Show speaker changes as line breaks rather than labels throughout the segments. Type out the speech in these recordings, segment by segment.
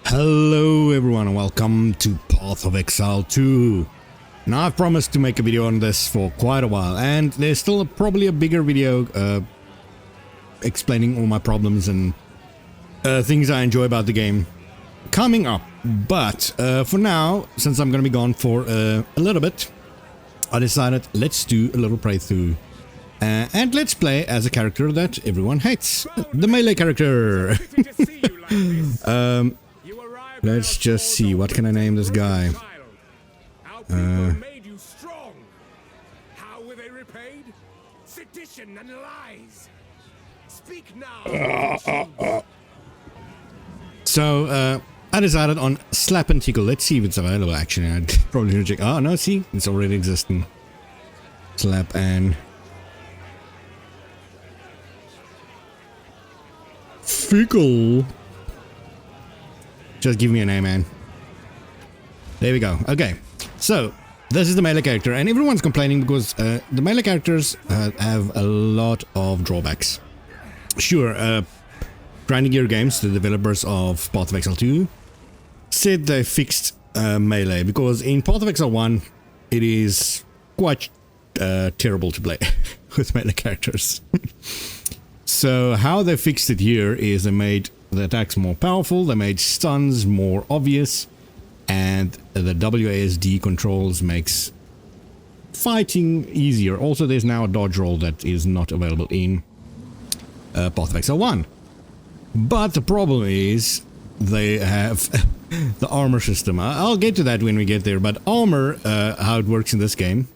Hello everyone and welcome to Path of Exile 2. Now I've promised to make a video on this for quite a while, and there's still probably a bigger video explaining all my problems and things I enjoy about the game coming up. But for now, since I'm going to be gone for a little bit, I decided let's do a little playthrough. And let's play as a character that everyone hates, the melee character. Let's just see, what can I name this guy?
Made you strong. How were they repaid? Sedition and lies. Speak now.
So, I decided on Slap and Tickle. Let's see if it's available actually. I'd probably reject. Oh no, see, it's already existing. Slap and Fickle. Just give me a name, man. There we go. Okay, so this is the melee character, and everyone's complaining because the melee characters have a lot of drawbacks. Sure, Grinding Gear Games, the developers of Path of Exile 2, said they fixed melee because in Path of Exile 1 it is quite terrible to play with melee characters. So how they fixed it here is they made the attacks more powerful, they made stuns more obvious, and the WASD controls makes fighting easier. Also, there's now a dodge roll that is not available in Path of Exile 1. But the problem is they have the armor system. I'll get to that when we get there, but armor, how it works in this game,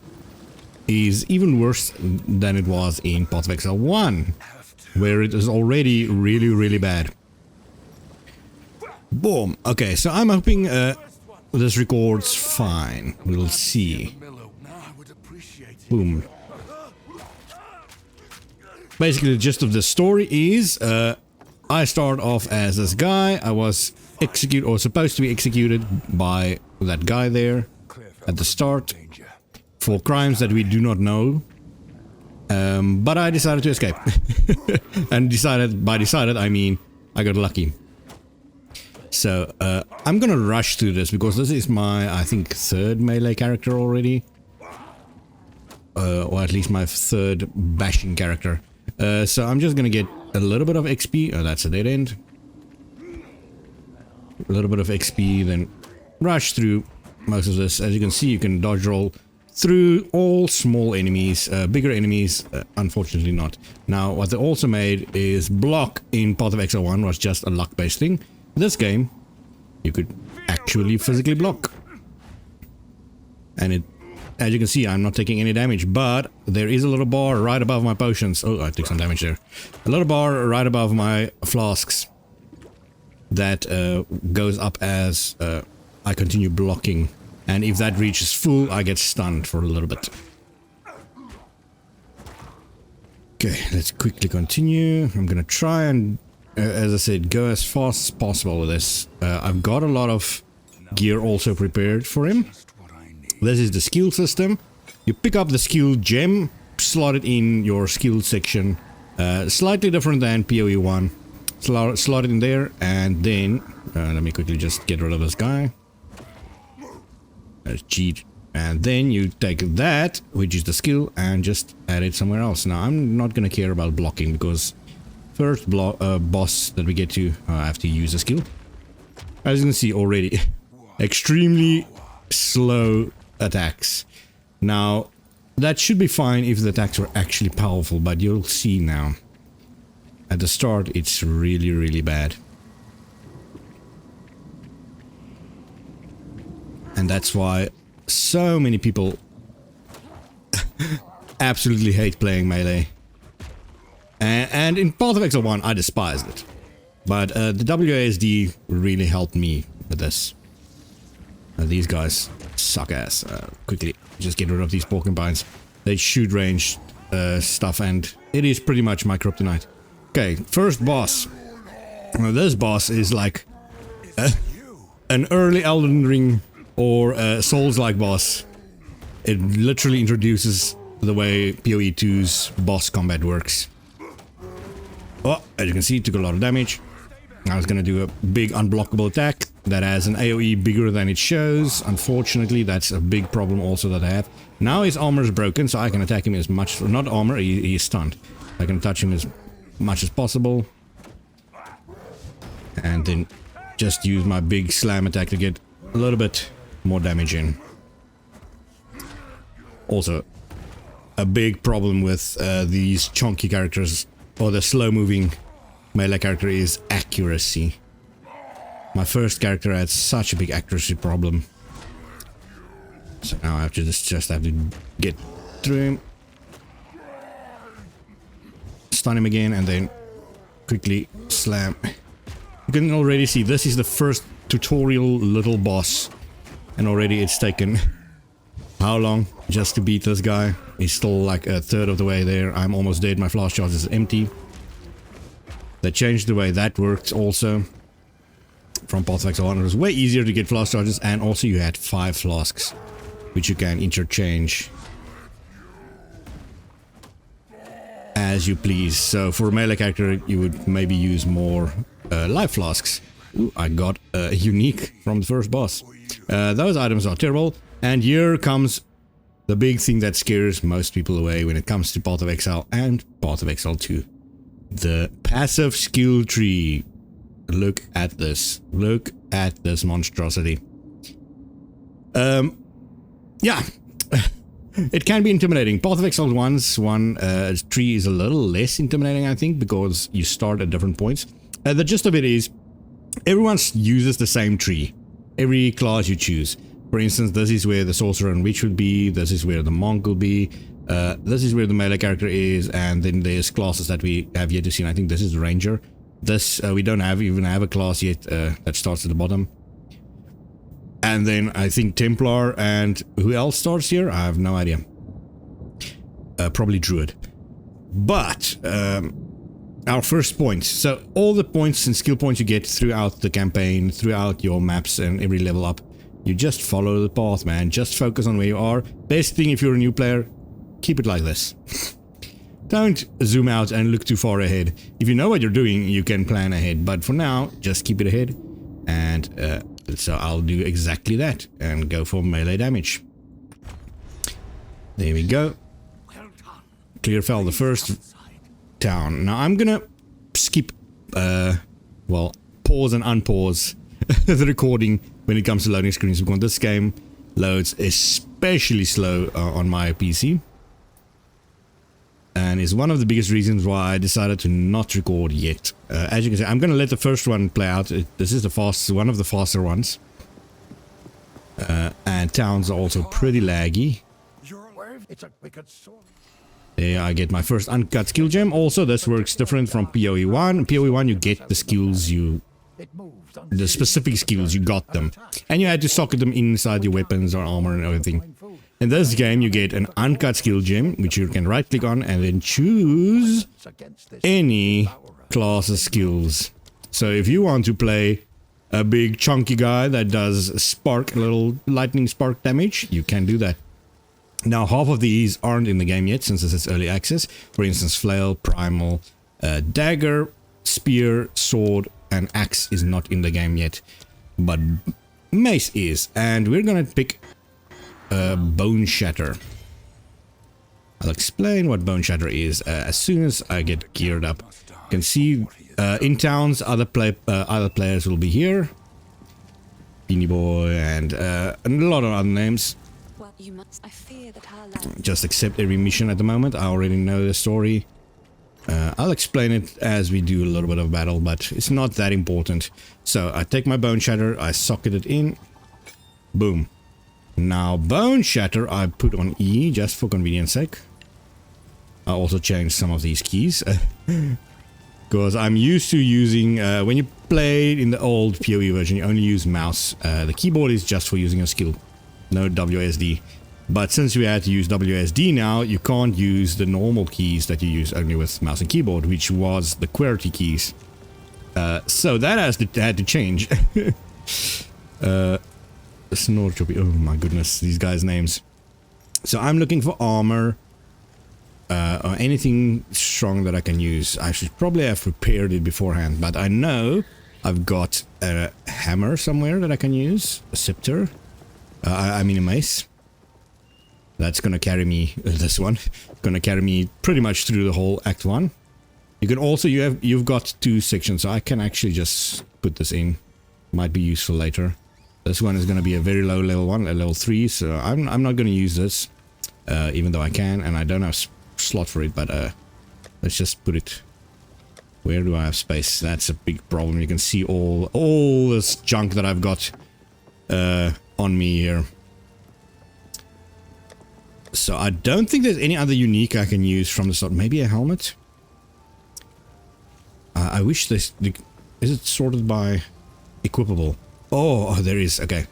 is even worse than it was in Path of Exile 1, where it is already really bad. Boom. Okay, so I'm hoping this records fine. We'll see. Boom. Basically, the gist of the story is I start off as this guy. I was executed, or supposed to be executed, by that guy there at the start for crimes that we do not know. But I decided to escape. And by decided, I mean I got lucky. So, I'm gonna rush through this because this is my, I think, third melee character already. Or at least my third bashing character. So I'm just gonna get a little bit of XP. Oh, that's a dead end. A little bit of XP, then rush through most of this. As you can see, you can dodge roll through all small enemies. Bigger enemies, unfortunately not. Now, what they also made is block in Path of Exile 1 was just a luck-based thing. This game, you could actually physically block. And it, as you can see, I'm not taking any damage, but there is a little bar right above my potions. Oh, I took some damage there. A little bar right above my flasks that goes up as I continue blocking. And if that reaches full, I get stunned for a little bit. Okay, let's quickly continue. I'm gonna try and, as I said, go as fast as possible with this. I've got a lot of gear also prepared for him. This is the skill system. You pick up the skill gem, slot it in your skill section. Slightly different than PoE 1. Slot it in there, and then let me quickly just get rid of this guy. Cheat. And then you take that, which is the skill, and just add it somewhere else. Now, I'm not gonna care about blocking because first boss that we get to, I have to use a skill. As you can see already, extremely slow attacks. Now, that should be fine if the attacks were actually powerful, but you'll see now. At the start, it's really bad. And that's why so many people absolutely hate playing melee. And in Path of Exile 1, I despised it. But the WASD really helped me with this. These guys suck ass. Quickly, just get rid of these porcupines. They shoot range stuff, and it is pretty much my kryptonite. Okay, first boss. Now, this boss is like an early Elden Ring or Souls-like boss. It literally introduces the way PoE 2's boss combat works. Oh, as you can see, it took a lot of damage. I was gonna do a big unblockable attack. that has an AoE bigger than it shows. Unfortunately, that's a big problem also that I have. Now his armor is broken, so I can attack him as much... Not armor, he is stunned. I can touch him as much as possible. And then just use my big slam attack to get a little bit more damage in. Also, a big problem with these chunky characters, or the slow-moving melee character, is accuracy. My first character had such a big accuracy problem. So now I have to just have to get through him. Stun him again and then quickly slam. You can already see this is the first tutorial little boss. And already it's taken how long just to beat this guy. He's still like a third of the way there. I'm almost dead. My flask charge is empty. They changed the way that works also. From Path of Exile on, it was way easier to get flask charges, and also you had 5 flasks, which you can interchange as you please. So for a melee character, you would maybe use more life flasks. Ooh, I got a unique from the first boss. Those items are terrible, and here comes the big thing that scares most people away when it comes to Path of Exile and Path of Exile 2. The passive skill tree. Look at this. Look at this monstrosity. Yeah. It can be intimidating. Path of Exile 1's tree is a little less intimidating, I think, because you start at different points. The gist of it is, everyone uses the same tree. Every class you choose. For instance, this is where the sorcerer and witch would be. This is where the monk will be. This is where the melee character is. And then there's classes that we have yet to see. And I think this is the ranger. This, we don't even have a class yet that starts at the bottom. And then I think Templar, and who else starts here? I have no idea. Probably Druid. But, our first points. So all the points and skill points you get throughout the campaign, throughout your maps and every level up, you just follow the path, man. Just focus on where you are. Best thing if you're a new player, keep it like this. Don't zoom out and look too far ahead. If you know what you're doing, you can plan ahead. But for now, just keep it ahead. And so I'll do exactly that and go for melee damage. There we go. Clearfell, the first town. Now I'm gonna skip, well, pause and unpause the recording when it comes to loading screens, because this game loads especially slow on my PC. And is one of the biggest reasons why I decided to not record yet. As you can see, I'm going to let the first one play out. This is the one of the faster ones. And towns are also pretty laggy. There I get my first uncut skill gem. Also, this works different from PoE 1. In PoE 1 you get the skills the specific skills, you got them. And you had to socket them inside your weapons or armor and everything. In this game, you get an uncut skill gem, which you can right-click on and then choose any class's skills. So if you want to play a big chunky guy that does spark, little lightning spark damage, you can do that. Now, half of these aren't in the game yet, since this is early access. For instance, flail, primal, dagger, spear, sword, and axe is not in the game yet. But mace is, and we're gonna pick Bone Shatter. I'll explain what Bone Shatter is as soon as I get geared up. You can see in towns other players will be here. Beanie Boy and a lot of other names.
Well, I fear that our land...
Just accept every mission at the moment. I already know the story. I'll explain it as we do a little bit of battle, but it's not that important. So I take my Bone Shatter, I socket it in. Boom. Now, Bone Shatter I put on E just for convenience sake. I also changed some of these keys. Because I'm used to using, when you play in the old PoE version, you only use mouse. The keyboard is just for using a skill, no WSD. But since we had to use WSD now, you can't use the normal keys that you use only with mouse and keyboard, which was the QWERTY keys. So that had to change. Snorchoppy. Oh my goodness, these guys' names. So I'm looking for armor or anything strong that I can use. I should probably have prepared it beforehand, but I know I've got a hammer somewhere that I can use. A scepter. I mean a mace. That's gonna carry me, this one. Gonna carry me pretty much through the whole Act 1. You can also, you've got 2 sections, so I can actually just put this in. Might be useful later. This one is gonna be a very low level one, a level 3, so I'm not gonna use this. Even though I can, and I don't have slot for it, but let's just put it. Where do I have space? That's a big problem. You can see all this junk that I've got on me here. So I don't think there's any other unique I can use from the start. Maybe a helmet? I wish this... Is it sorted by equipable? Oh, there is. Okay.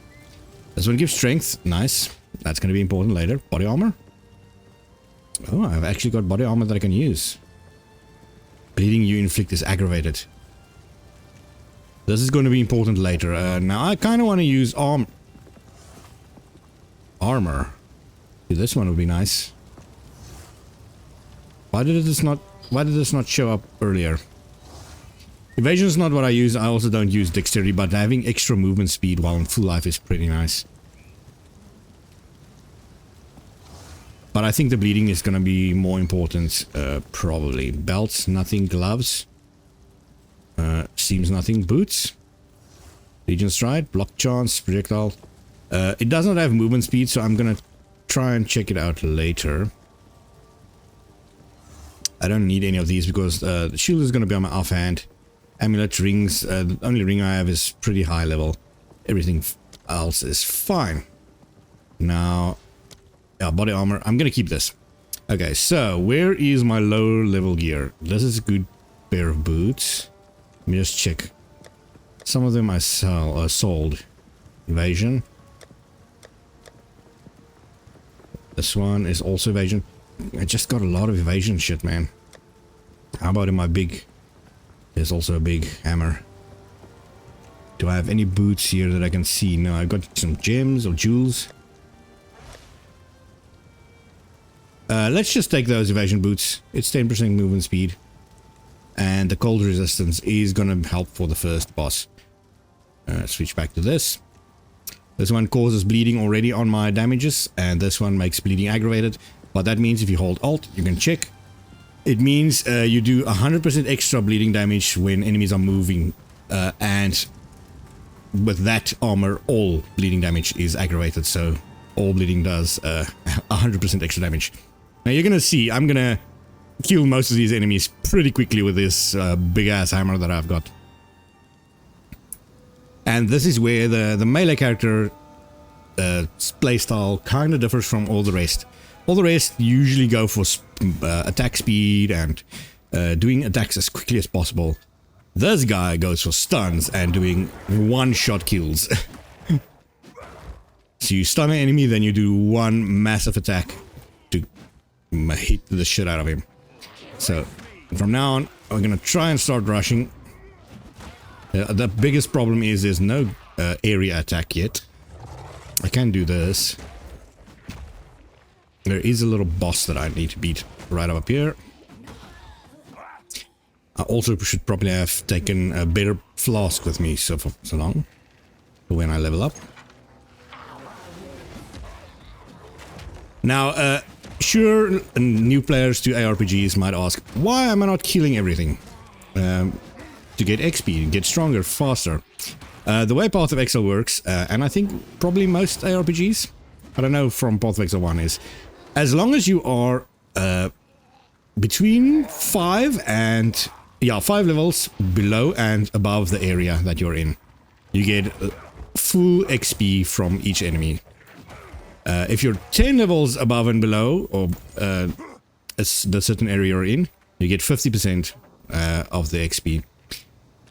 This one gives strength. Nice. That's going to be important later. Body armor? Oh, I've actually got body armor that I can use. Bleeding you inflict is aggravated. This is going to be important later. Now I kind of want to use armor. This one would be nice. Why did this not show up earlier? Evasion is not what I use. I also don't use dexterity, but having extra movement speed while in full life is pretty nice. But I think the bleeding is going to be more important, probably. Belts, nothing. Gloves. Seems nothing. Boots. Legion Stride. Block chance. Projectile. It does not have movement speed, so I'm going to try and check it out later. I don't need any of these because the shield is going to be on my offhand. Amulet, rings. The only ring I have is pretty high level. Everything else is fine. Now... Yeah, body armor. I'm gonna keep this. Okay, so where is my low level gear? This is a good pair of boots. Let me just check. Some of them I sold. Evasion. This one is also evasion. I just got a lot of evasion shit, man. How about in my big... There's also a big hammer. Do I have any boots here that I can see? No, I've got some gems or jewels. Let's just take those evasion boots. It's 10% movement speed. And the cold resistance is gonna help for the first boss. Switch back to this. This one causes bleeding already on my damages, and this one makes bleeding aggravated. What that means, if you hold Alt, you can check. It means you do 100% extra bleeding damage when enemies are moving, and with that armor, all bleeding damage is aggravated, so all bleeding does 100% extra damage. Now you're gonna see, I'm gonna kill most of these enemies pretty quickly with this big-ass hammer that I've got. And this is where the melee character playstyle kind of differs from all the rest. All the rest usually go for attack speed and doing attacks as quickly as possible. This guy goes for stuns and doing one-shot kills. So you stun an enemy, then you do one massive attack to hit the shit out of him. So from now on, we're gonna try and start rushing. The biggest problem is there's no area attack yet. I can do this. There is a little boss that I need to beat right up here. I also should probably have taken a better flask with me for so long. For when I level up. Now, sure, new players to ARPGs might ask, why am I not killing everything? To get XP, get stronger, faster. The way Path of Exile works, and I think probably most ARPGs, I don't know from Path of Exile 1 is, as long as you are between 5 levels below and above the area that you're in, you get full XP from each enemy. If you're 10 levels above and below, or the certain area you're in, you get 50% of the XP.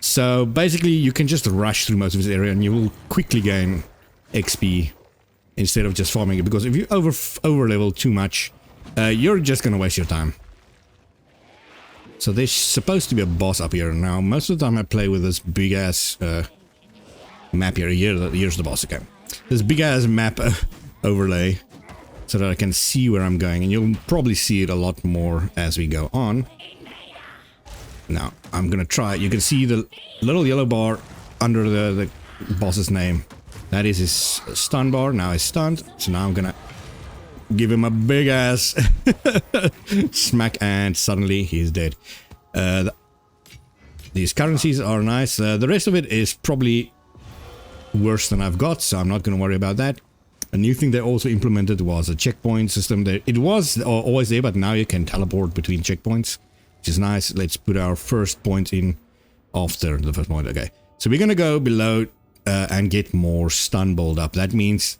So basically, you can just rush through most of this area and you will quickly gain XP instead of just farming it. Because if you over level too much, you're just gonna waste your time. So there's supposed to be a boss up here. Now, most of the time I play with this big ass map here. Here's the boss again. This big ass map overlay, so that I can see where I'm going, and you'll probably see it a lot more as we go on. Now, I'm gonna try. You can see the little yellow bar under the boss's name. That is his stun bar. Now he's stunned. So now I'm gonna give him a big ass smack, and suddenly he's dead. These currencies are nice. The rest of it is probably worse than I've got, so I'm not going to worry about that. A new thing they also implemented was a checkpoint system. It was always there, but now you can teleport between checkpoints, which is nice. Let's put our first point in after the first point. Okay, so we're going to go below and get more stun build up. That means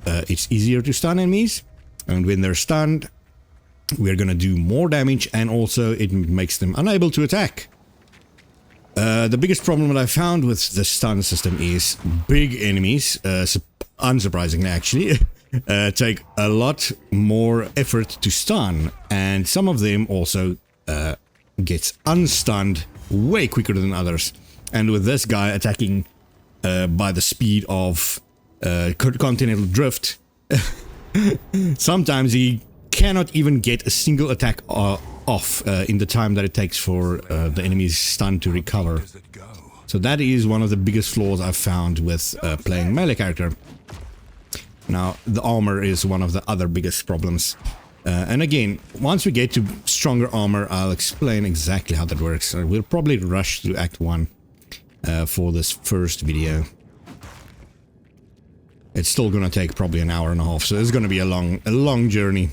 it's easier to stun enemies, and when they're stunned, we're going to do more damage, and also it makes them unable to attack. The biggest problem that I found with the stun system is big enemies, unsurprisingly actually, take a lot more effort to stun, and some of them also gets unstunned way quicker than others. And with this guy attacking by the speed of continental drift, sometimes he cannot even get a single attack off in the time that it takes for the enemy's stun to recover. So that is one of the biggest flaws I've found with playing melee character. Now, the armor is one of the other biggest problems. And again, once we get to stronger armor, I'll explain exactly how that works. We'll probably rush through Act 1 for this first video. It's still gonna take probably an hour and a half, so it's gonna be a long journey.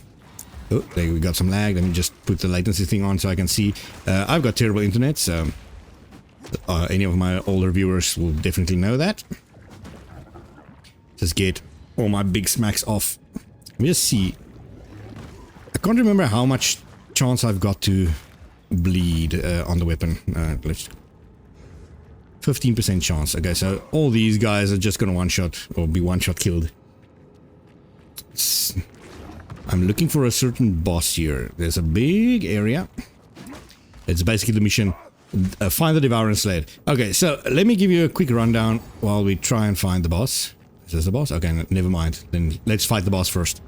Oh, there we got some lag. Let me just put the latency thing on so I can see. I've got terrible internet, so any of my older viewers will definitely know that. Just get all my big smacks off. Let me just see. I can't remember how much chance I've got to bleed on the weapon. Let's 15% chance. Okay, so all these guys are just gonna one-shot or be one-shot killed. I'm looking for a certain boss here. There's a big area. It's basically the mission. Find the Devourer and slay it. Okay, so let me give you a quick rundown while we try and find the boss. Is this the boss? Okay, never mind. Then let's fight the boss first.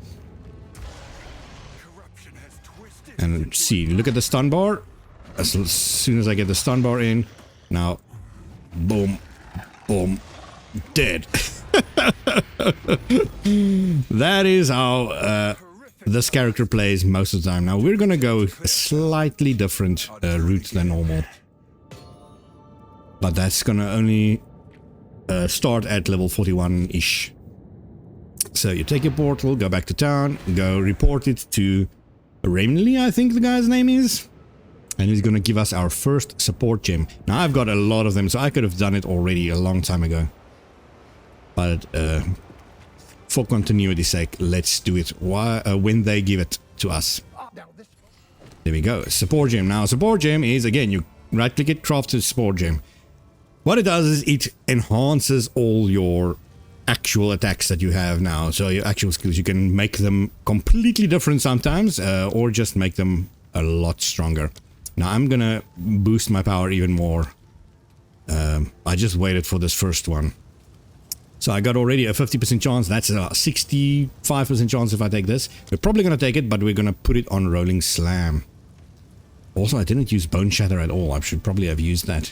And see, look at the stun bar. As soon as I get the stun bar in, now, boom, boom, dead. That is how this character plays most of the time. Now we're gonna go a slightly different route than normal, but that's gonna only start at level 41-ish. So you take your portal, go back to town, go report it to Ramley, I think the guy's name is, and he's gonna give us our first support gem. Now I've got a lot of them, so I could have done it already a long time ago, but for continuity's sake, let's do it when they give it to us. There we go, support gem. Now support gem is, again, you right click it, craft a support gem. What it does is it enhances all your actual attacks that you have now. So your actual skills, you can make them completely different sometimes, or just make them a lot stronger. Now I'm gonna boost my power even more. I just waited for this first one. So I got already a 50% chance. That's a 65% chance if I take this. We're probably going to take it, but we're going to put it on Rolling Slam. Also, I didn't use Bone Shatter at all. I should probably have used that.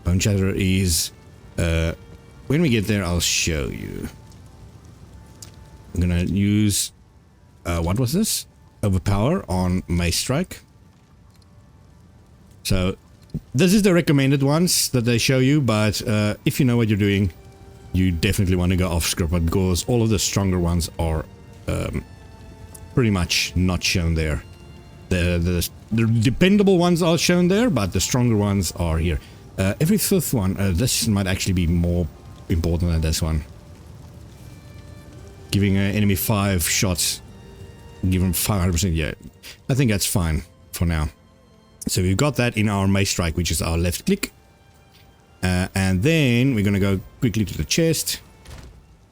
Bone Shatter is... when we get there, I'll show you. I'm going to use... what was this? Overpower on Mace Strike. So, this is the recommended ones that they show you, but if you know what you're doing, you definitely want to go off script, because all of the stronger ones are pretty much not shown there. The dependable ones are shown there, but the stronger ones are here. Every fifth one, this might actually be more important than this one. Giving an enemy 5 shots, give them 500%, yeah. I think that's fine for now. So we've got that in our Mace Strike, which is our left click. And then we're gonna go quickly to the chest.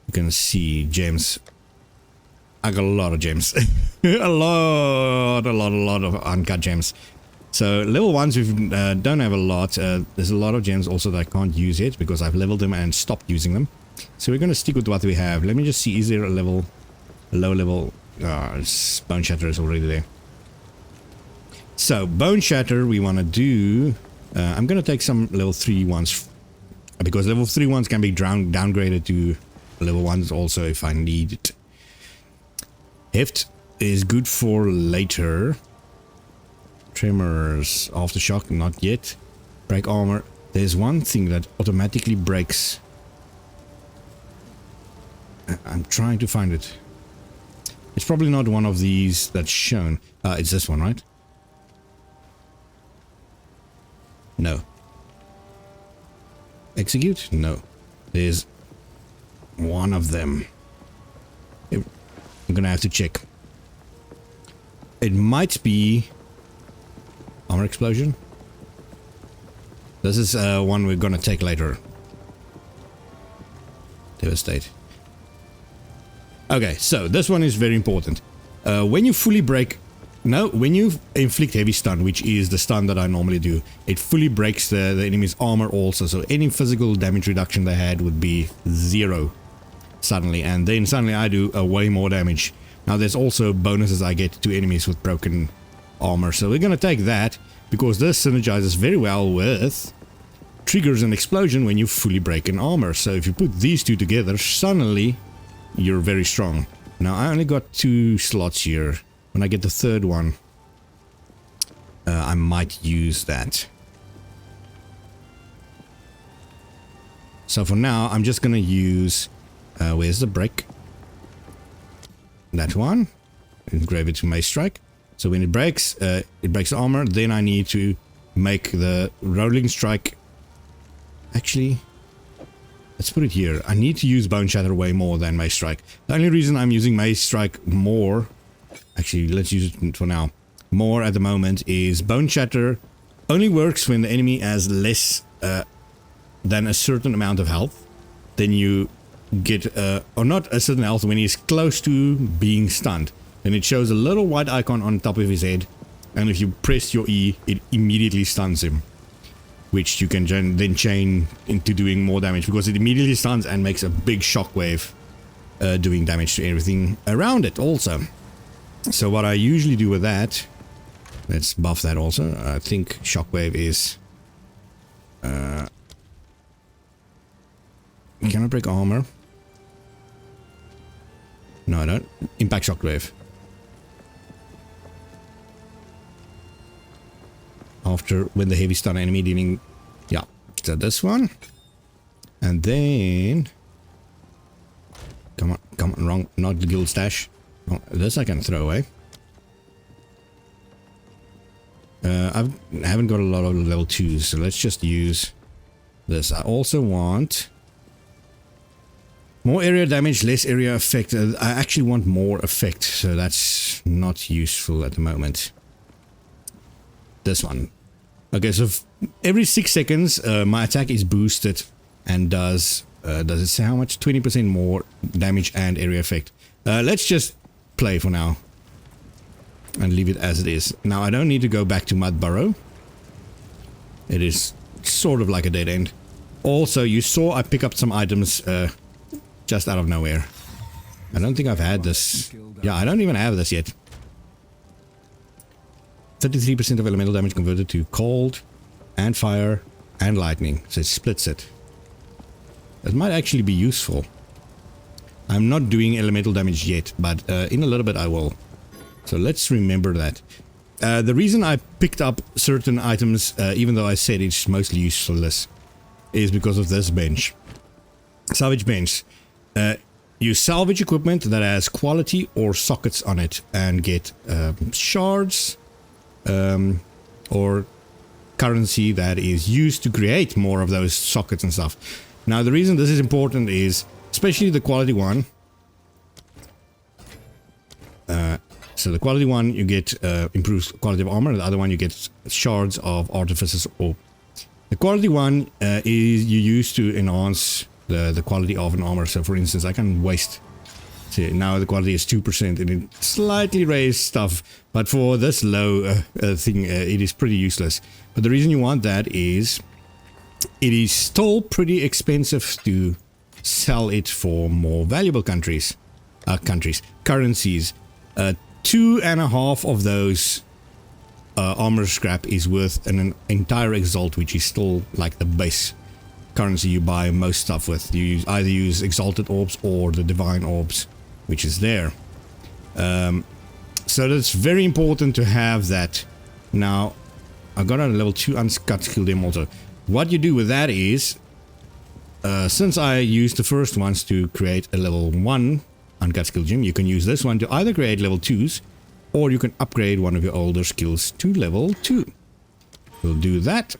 You can see gems. I got a lot of gems. a lot of uncut gems. So level 1s we don't have a lot. There's a lot of gems also that I can't use yet because I've leveled them and stopped using them. So we're gonna stick with what we have. Let me just see, is there a low level? Bone Shatter is already there. So Bone Shatter we want to do... I'm going to take some level 3 ones because level 3 ones can be downgraded to level 1s also if I need it. Heft is good for later. Tremors, aftershock, not yet. Break armor. There's one thing that automatically breaks. I'm trying to find it. It's probably not one of these that's shown. It's this one, right? No. Execute? No. There's one of them. I'm gonna have to check. It might be armor explosion. This is one we're gonna take later. Devastate. Okay, so this one is very important. When you fully break... No, when you inflict heavy stun, which is the stun that I normally do, it fully breaks the enemy's armor also. So any physical damage reduction they had would be 0 suddenly. And then suddenly I do way more damage. Now there's also bonuses I get to enemies with broken armor. So we're going to take that, because this synergizes very well with triggers an explosion when you fully break an armor. So if you put these two together, suddenly you're very strong. Now I only got 2 slots here. When I get the third one, I might use that. So for now, I'm just going to use... where's the break? That one. Engrave it to Mace Strike. So when it breaks the armor. Then I need to make the Rolling Strike... Actually... Let's put it here. I need to use Bone Shatter way more than Mace Strike. The only reason I'm using Mace Strike more... Actually, let's use it for now. More at the moment is Bone Shatter only works when the enemy has less than a certain amount of health. Then you get, or not a certain health, when he's close to being stunned. Then it shows a little white icon on top of his head. And if you press your E, it immediately stuns him. Which you can then chain into doing more damage, because it immediately stuns and makes a big shockwave, doing damage to everything around it also. So what I usually do with that, let's buff that also. I think shockwave is... can I break armor? No, I don't. Impact shockwave. After, when the heavy stun enemy dealing... Yeah, so this one. And then... Come on, wrong, not the guild stash. Oh, this I can throw away. I haven't got a lot of level 2s, so let's just use this. I also want more area damage, less area effect. I actually want more effect, so that's not useful at the moment. This one. Okay, so every 6 seconds, my attack is boosted and does it say how much? 20% more damage and area effect. Let's just play for now and leave it as it is. Now I don't need to go back to Mud Burrow. It is sort of like a dead end. Also, you saw I pick up some items just out of nowhere. I don't think I've had this. Yeah, I don't even have this yet. 33% of elemental damage converted to cold and fire and lightning. So it splits it. It might actually be useful. I'm not doing elemental damage yet, but in a little bit I will. So let's remember that. The reason I picked up certain items, even though I said it's mostly useless, is because of this bench. Salvage bench. You salvage equipment that has quality or sockets on it and get shards or currency that is used to create more of those sockets and stuff. Now the reason this is important is, especially the quality one. So the quality one you get improved quality of armor, the other one you get shards of artificers. Or the quality one is you use to enhance the quality of an armor. So for instance, I can waste. See, now the quality is 2% and it slightly raised stuff, but for this low thing, it is pretty useless. But the reason you want that is it is still pretty expensive to sell it for more valuable currencies. 2.5 of those armor scrap is worth an entire exalt, which is still like the base currency you buy most stuff with. You either use Exalted Orbs or the Divine Orbs, which is there. So that's very important to have that. Now, I got a level 2 Uncut Skill Gem also. What you do with that is, since I used the first ones to create a level 1 Uncut Skill Gem, you can use this one to either create level 2s, or you can upgrade one of your older skills to level 2. We'll do that,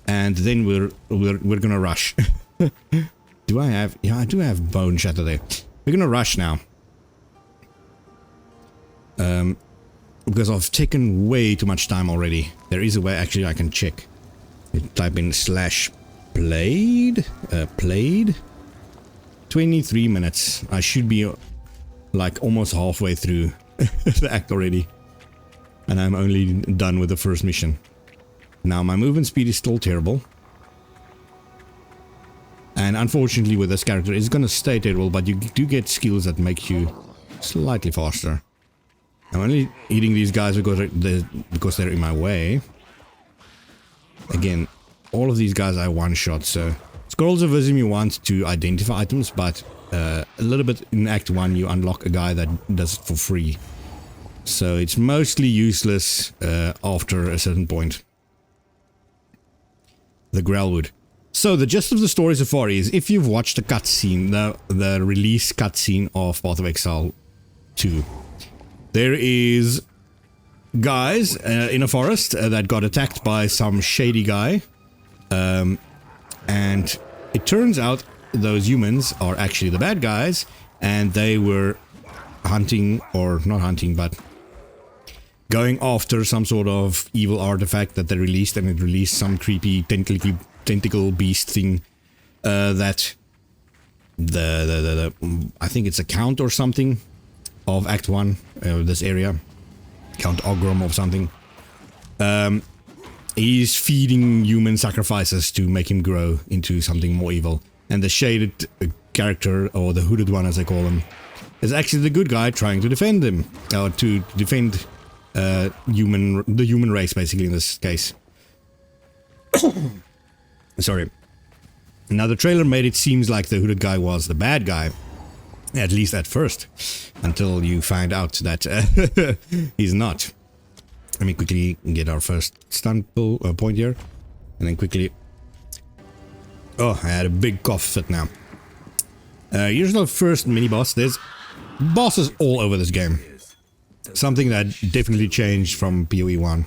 and then we're gonna rush. Do I have... Yeah, I do have Bone Shatter there. We're gonna rush now. Because I've taken way too much time already. There is a way actually I can check. You type in /played. Played. 23 minutes. I should be like almost halfway through the act already. And I'm only done with the first mission. Now my movement speed is still terrible. And unfortunately with this character it's gonna stay terrible, but you do get skills that make you slightly faster. I'm only eating these guys because they're in my way. Again, all of these guys I one-shot, so... Scrolls of Wisdom you want to identify items, but a little bit in Act 1 you unlock a guy that does it for free. So it's mostly useless after a certain point. The Grelwood. So the gist of the story so far is, if you've watched the cutscene, the release cutscene of Path of Exile 2, there is guys in a forest that got attacked by some shady guy. And it turns out those humans are actually the bad guys, and they were hunting, or not hunting, but going after some sort of evil artifact that they released, and it released some creepy tentacle beast thing that I think it's a count or something of Act 1, this area, Count Ogham or something. He's feeding human sacrifices to make him grow into something more evil. And the shaded character, or the hooded one as I call him, is actually the good guy trying to defend him. Or to defend the human race, basically, in this case. Sorry. Now the trailer made it seem like the hooded guy was the bad guy. At least at first. Until you find out that he's not. Let me quickly get our first stun point here. And then quickly... Oh, I had a big cough fit now. Here's the first mini-boss. There's bosses all over this game. Something that definitely changed from PoE 1.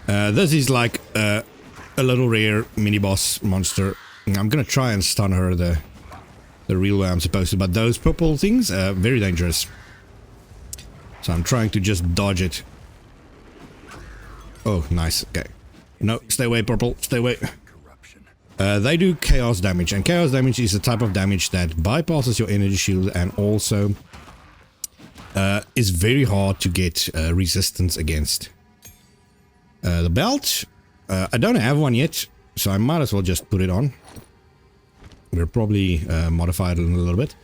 This is like a little rare mini-boss monster. I'm gonna try and stun her the real way I'm supposed to, but those purple things are very dangerous. So I'm trying to just dodge it. Oh, nice. Okay. No, stay away, purple. Stay away. They do chaos damage, and chaos damage is a type of damage that bypasses your energy shield and also is very hard to get resistance against. The belt, I don't have one yet, so I might as well just put it on. We'll probably modify it a little bit.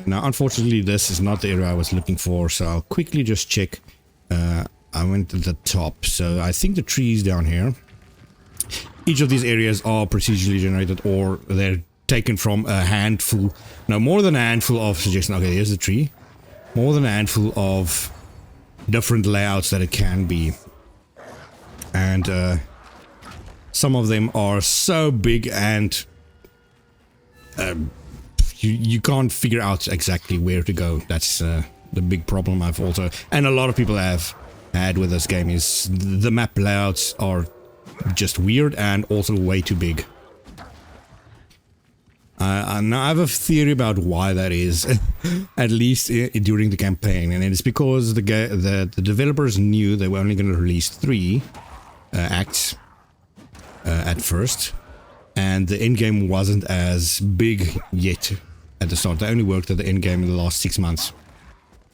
Now, unfortunately, this is not the area I was looking for, so I'll quickly just check. I went to the top, so I think the trees down here. Each of these areas are procedurally generated, or they're taken from a handful. No, more than a handful of suggestions. Okay, here's the tree. More than a handful of different layouts that it can be. And some of them are so big and you can't figure out exactly where to go. That's the big problem I've also... And a lot of people have had with this game is the map layouts are just weird and also way too big. Now I have a theory about why that is, at least during the campaign, and it's because the developers knew they were only going to release 3 acts at first, and the endgame wasn't as big yet at the start. They only worked at the endgame in the last 6 months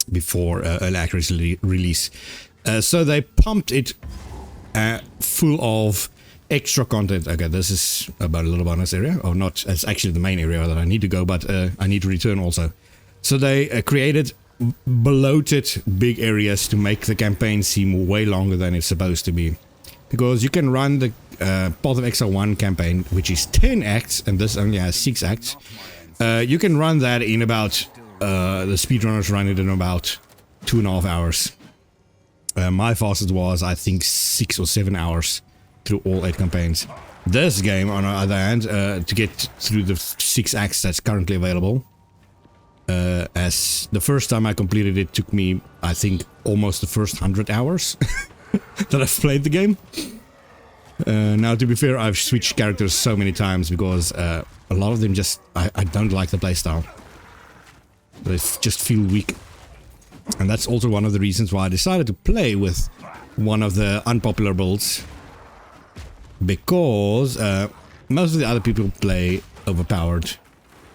before early access release. So they pumped it full of extra content. Okay, this is about a little bonus area, or not, it's actually the main area that I need to go, but I need to return also. So they created bloated big areas to make the campaign seem way longer than it's supposed to be. because you can run the Path of Exile 1 campaign, which is 10 acts, and this only has 6 acts. You can run that in about, the speedrunners run it in about 2.5 hours. My fastest was, I think, 6 or 7 hours through all 8 campaigns. This game, on the other hand, to get through the 6 acts that's currently available, as the first time I completed it took me, I think, almost the first 100 hours that I've played the game. Now, to be fair, I've switched characters so many times because a lot of them just, I don't like the playstyle. They just feel weak. And that's also one of the reasons why I decided to play with one of the unpopular builds. Because most of the other people play overpowered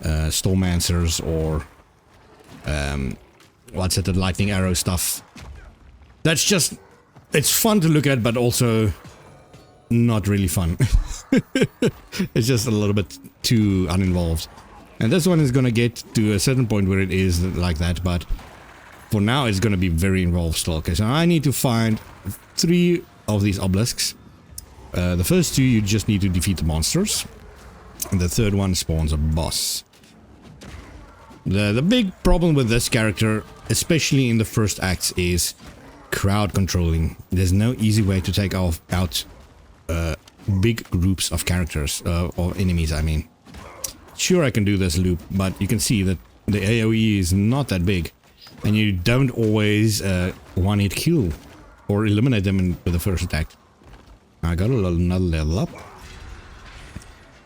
Stormancers or what's it, the lightning arrow stuff. That's just, it's fun to look at, but also not really fun. It's just a little bit too uninvolved. And this one is gonna get to a certain point where it is like that, but for now it's gonna be very involved still. Okay, so I need to find 3 of these obelisks. The first 2 you just need to defeat the monsters, and the third one spawns a boss. The big problem with this character, especially in the first acts, is crowd controlling. There's no easy way to take out big groups of characters, or enemies, I mean. Sure, I can do this loop, but you can see that the AoE is not that big, and you don't always one-hit kill or eliminate them with the first attack. I got another level up.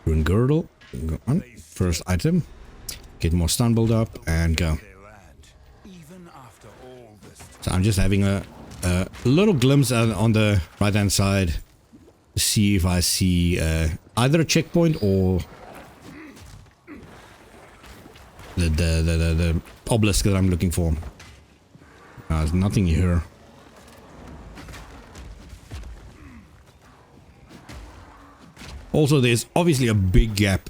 Rune Girdle. Go on. First item. Get more stun build up and go. So I'm just having a little glimpse on the right hand side to see if I see either a checkpoint or the obelisk that I'm looking for. There's nothing here. Also, there's obviously a big gap.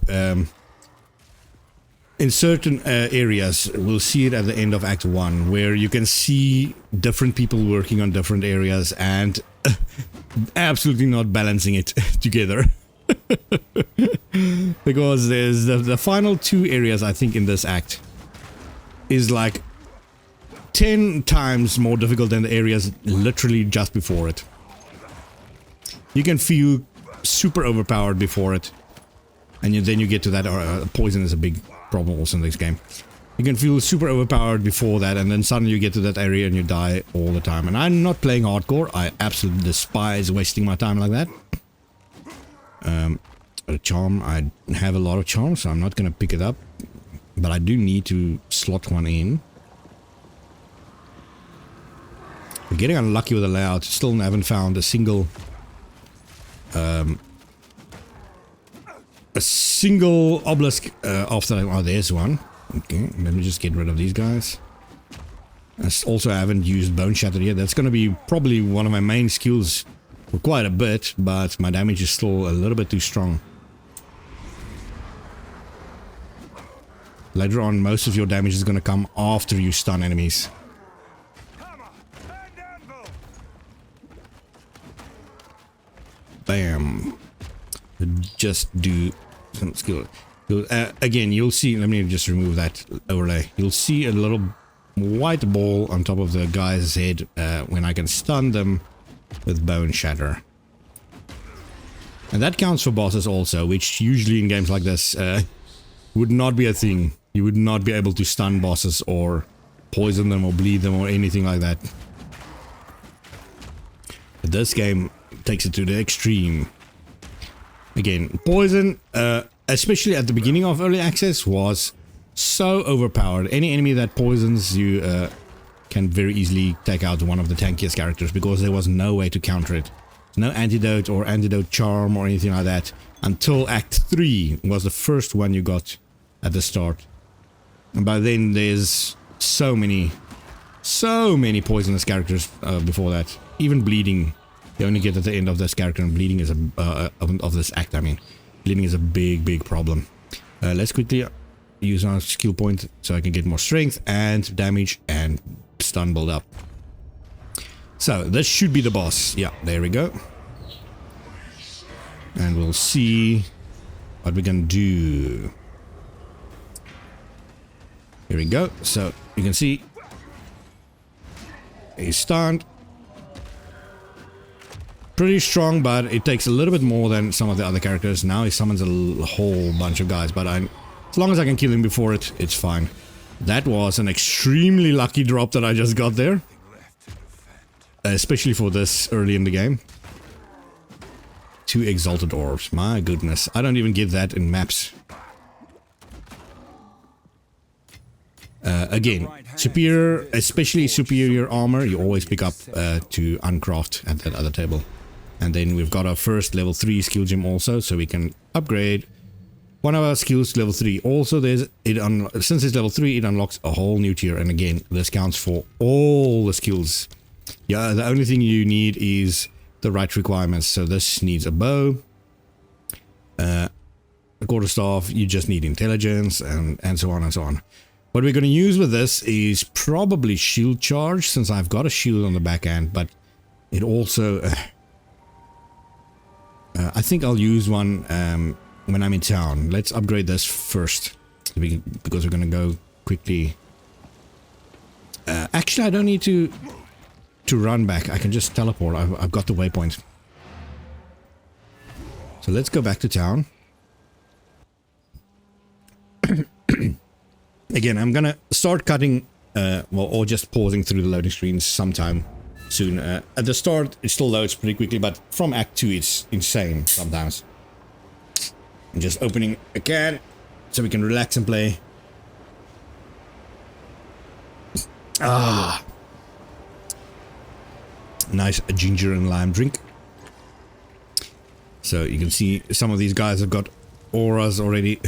In certain areas, we'll see it at the end of Act 1, where you can see different people working on different areas and absolutely not balancing it together. Because there's the final 2 areas, I think, in this act is like 10 times more difficult than the areas literally just before it. You can feel super overpowered before it, and then you get to that. Poison is a big problem also in this game. You can feel super overpowered before that, and then suddenly you get to that area and you die all the time. And I'm not playing hardcore. I absolutely despise wasting my time like that. A charm, I have a lot of charms, so I'm not gonna pick it up, but I do need to slot one in. We're getting unlucky with the layout. Still haven't found a single obelisk after that. Oh, there's one. Okay, let me just get rid of these guys. I also haven't used Bone Shatter yet. That's going to be probably one of my main skills for quite a bit, but my damage is still a little bit too strong. Later on, most of your damage is going to come after you stun enemies. Bam. Just do some skill. Again, you'll see, let me just remove that overlay. You'll see a little white ball on top of the guy's head when I can stun them with Bone Shatter. And that counts for bosses also, which usually in games like this would not be a thing. You would not be able to stun bosses or poison them or bleed them or anything like that. But this game takes it to the extreme. Again, poison, especially at the beginning of early access, was so overpowered. Any enemy that poisons you can very easily take out one of the tankiest characters, because there was no way to counter it. No antidote or antidote charm or anything like that until Act 3 was the first one you got at the start. And by then there's so many poisonous characters before that. Even bleeding, you only get at the end of this character, and bleeding is of this act, I mean. Bleeding is a big problem. Let's quickly use our skill point so I can get more strength and damage and stun build up. So this should be the boss. Yeah, there we go. And we'll see what we can do. Here we go. So you can see he's stunned. Pretty strong, but it takes a little bit more than some of the other characters. Now he summons a whole bunch of guys, but as long as I can kill him before it's fine. That was an extremely lucky drop that I just got there. Especially for this early in the game. 2 exalted orbs. My goodness. I don't even get that in maps. Again, superior, especially superior armor, you always pick up to uncraft at that other table. And then we've got our first level 3 skill gem also, so we can upgrade one of our skills to level 3. Also, since it's level 3, it unlocks a whole new tier. And again, this counts for all the skills. Yeah, the only thing you need is the right requirements. So this needs a bow, a quarterstaff, you just need intelligence, and so on and so on. What we're going to use with this is probably shield charge, since I've got a shield on the back end, but it also... I think I'll use one when I'm in town. Let's upgrade this first, because we're going to go quickly. Actually, I don't need to run back. I can just teleport. I've got the waypoint. So let's go back to town. Again, I'm gonna start cutting, or just pausing through the loading screens sometime soon. At the start, it still loads pretty quickly, but from Act 2, it's insane sometimes. I'm just opening a can so we can relax and play. Ah, nice ginger and lime drink. So you can see some of these guys have got auras already.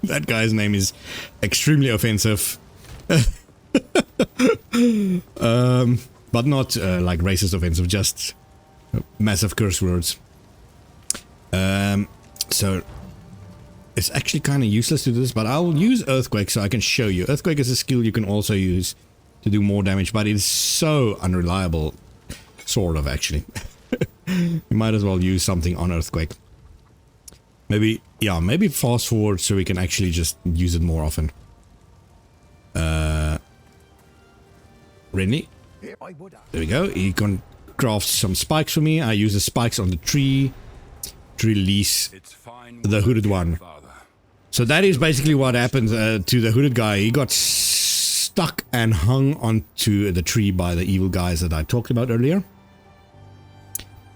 That guy's name is extremely offensive. But not like racist offensive, just massive curse words. So it's actually kind of useless to do this, but I'll use Earthquake so I can show you. Earthquake is a skill you can also use to do more damage, but it's so unreliable. Sort of, actually. You might as well use something on Earthquake. Maybe, yeah, maybe fast forward so we can actually just use it more often. Renly. There we go. He can craft some spikes for me. I use the spikes on the tree to release the hooded one. So that is basically what happened to the hooded guy. He got stuck and hung onto the tree by the evil guys that I talked about earlier.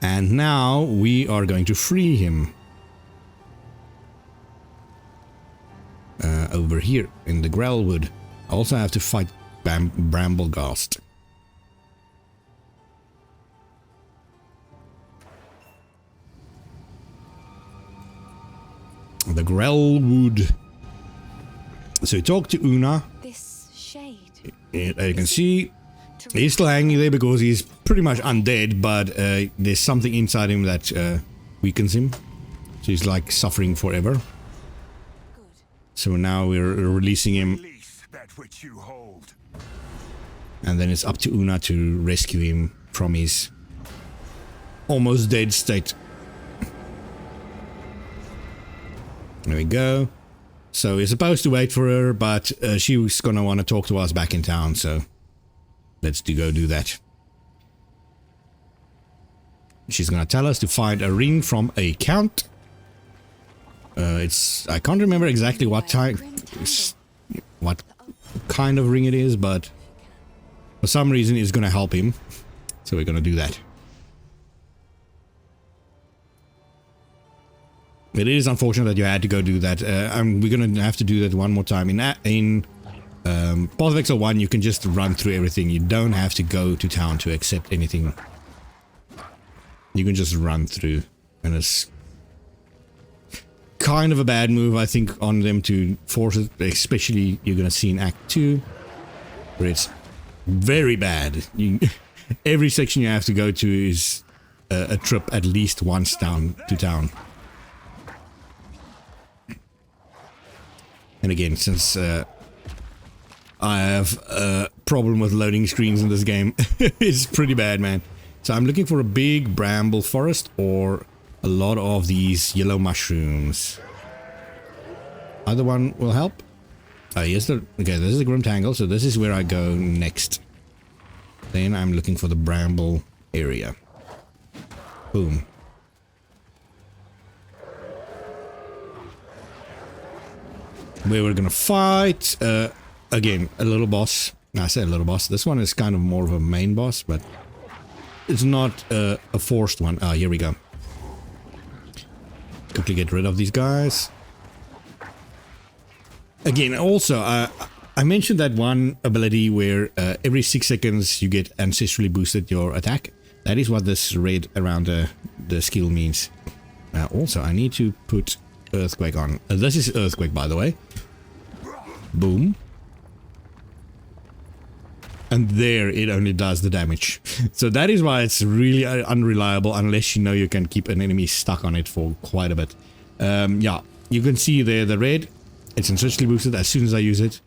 And now we are going to free him. Over here in the Grelwood. I also have to fight Bramblegast. The Grelwood. So you talk to Una.
This shade.
You can see he's still hanging there because he's pretty much undead, but there's something inside him that weakens him. So he's like suffering forever. So now we're releasing him. And then it's up to Una to rescue him from his almost dead state. There we go. So we're supposed to wait for her, but she was gonna want to talk to us back in town, so let's go do that. She's gonna tell us to find a ring from a count. I can't remember exactly what kind of ring it is, but for some reason it's gonna help him. So we're gonna do that. It is unfortunate that you had to go do that. We're gonna have to do that one more time. In Path of Exile 1, you can just run through everything. You don't have to go to town to accept anything. You can just run through, and it's kind of a bad move, I think, on them to force it. Especially you're gonna see in Act 2, where it's very bad. Every section you have to go to is a trip at least once down to town. And again, since I have a problem with loading screens in this game, it's pretty bad, man. So I'm looking for a big bramble forest or a lot of these yellow mushrooms. Either one will help. Here's the... Okay, this is the Grim Tangle, so this is where I go next. Then I'm looking for the bramble area. Boom. Where we're gonna fight, again, a little boss. I say a little boss. This one is kind of more of a main boss, but it's not a forced one. Ah, here we go. Quickly get rid of these guys. Again, also, I mentioned that one ability where every 6 seconds you get ancestrally boosted your attack. That is what this red around the skill means. Also, I need to put Earthquake on. This is Earthquake, by the way. Boom. And there it only does the damage. So that is why it's really unreliable unless you know you can keep an enemy stuck on it for quite a bit. Yeah, you can see there the red. It's essentially boosted. As soon as I use it,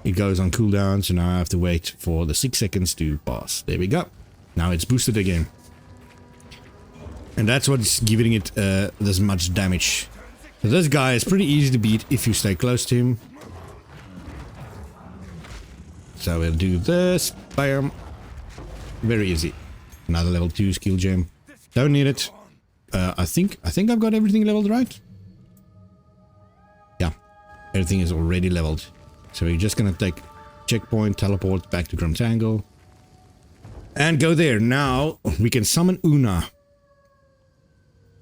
it goes on cooldown. So now I have to wait for the 6 seconds to pass. There we go. Now it's boosted again. And that's what's giving it this much damage. So this guy is pretty easy to beat if you stay close to him. So we'll do this. Bam. Very easy. Another level 2 skill gem. Don't need it. I think I've got everything leveled right. Yeah. Everything is already leveled. So we're just gonna take checkpoint, teleport back to Grim Tangle. And go there. Now we can summon Una.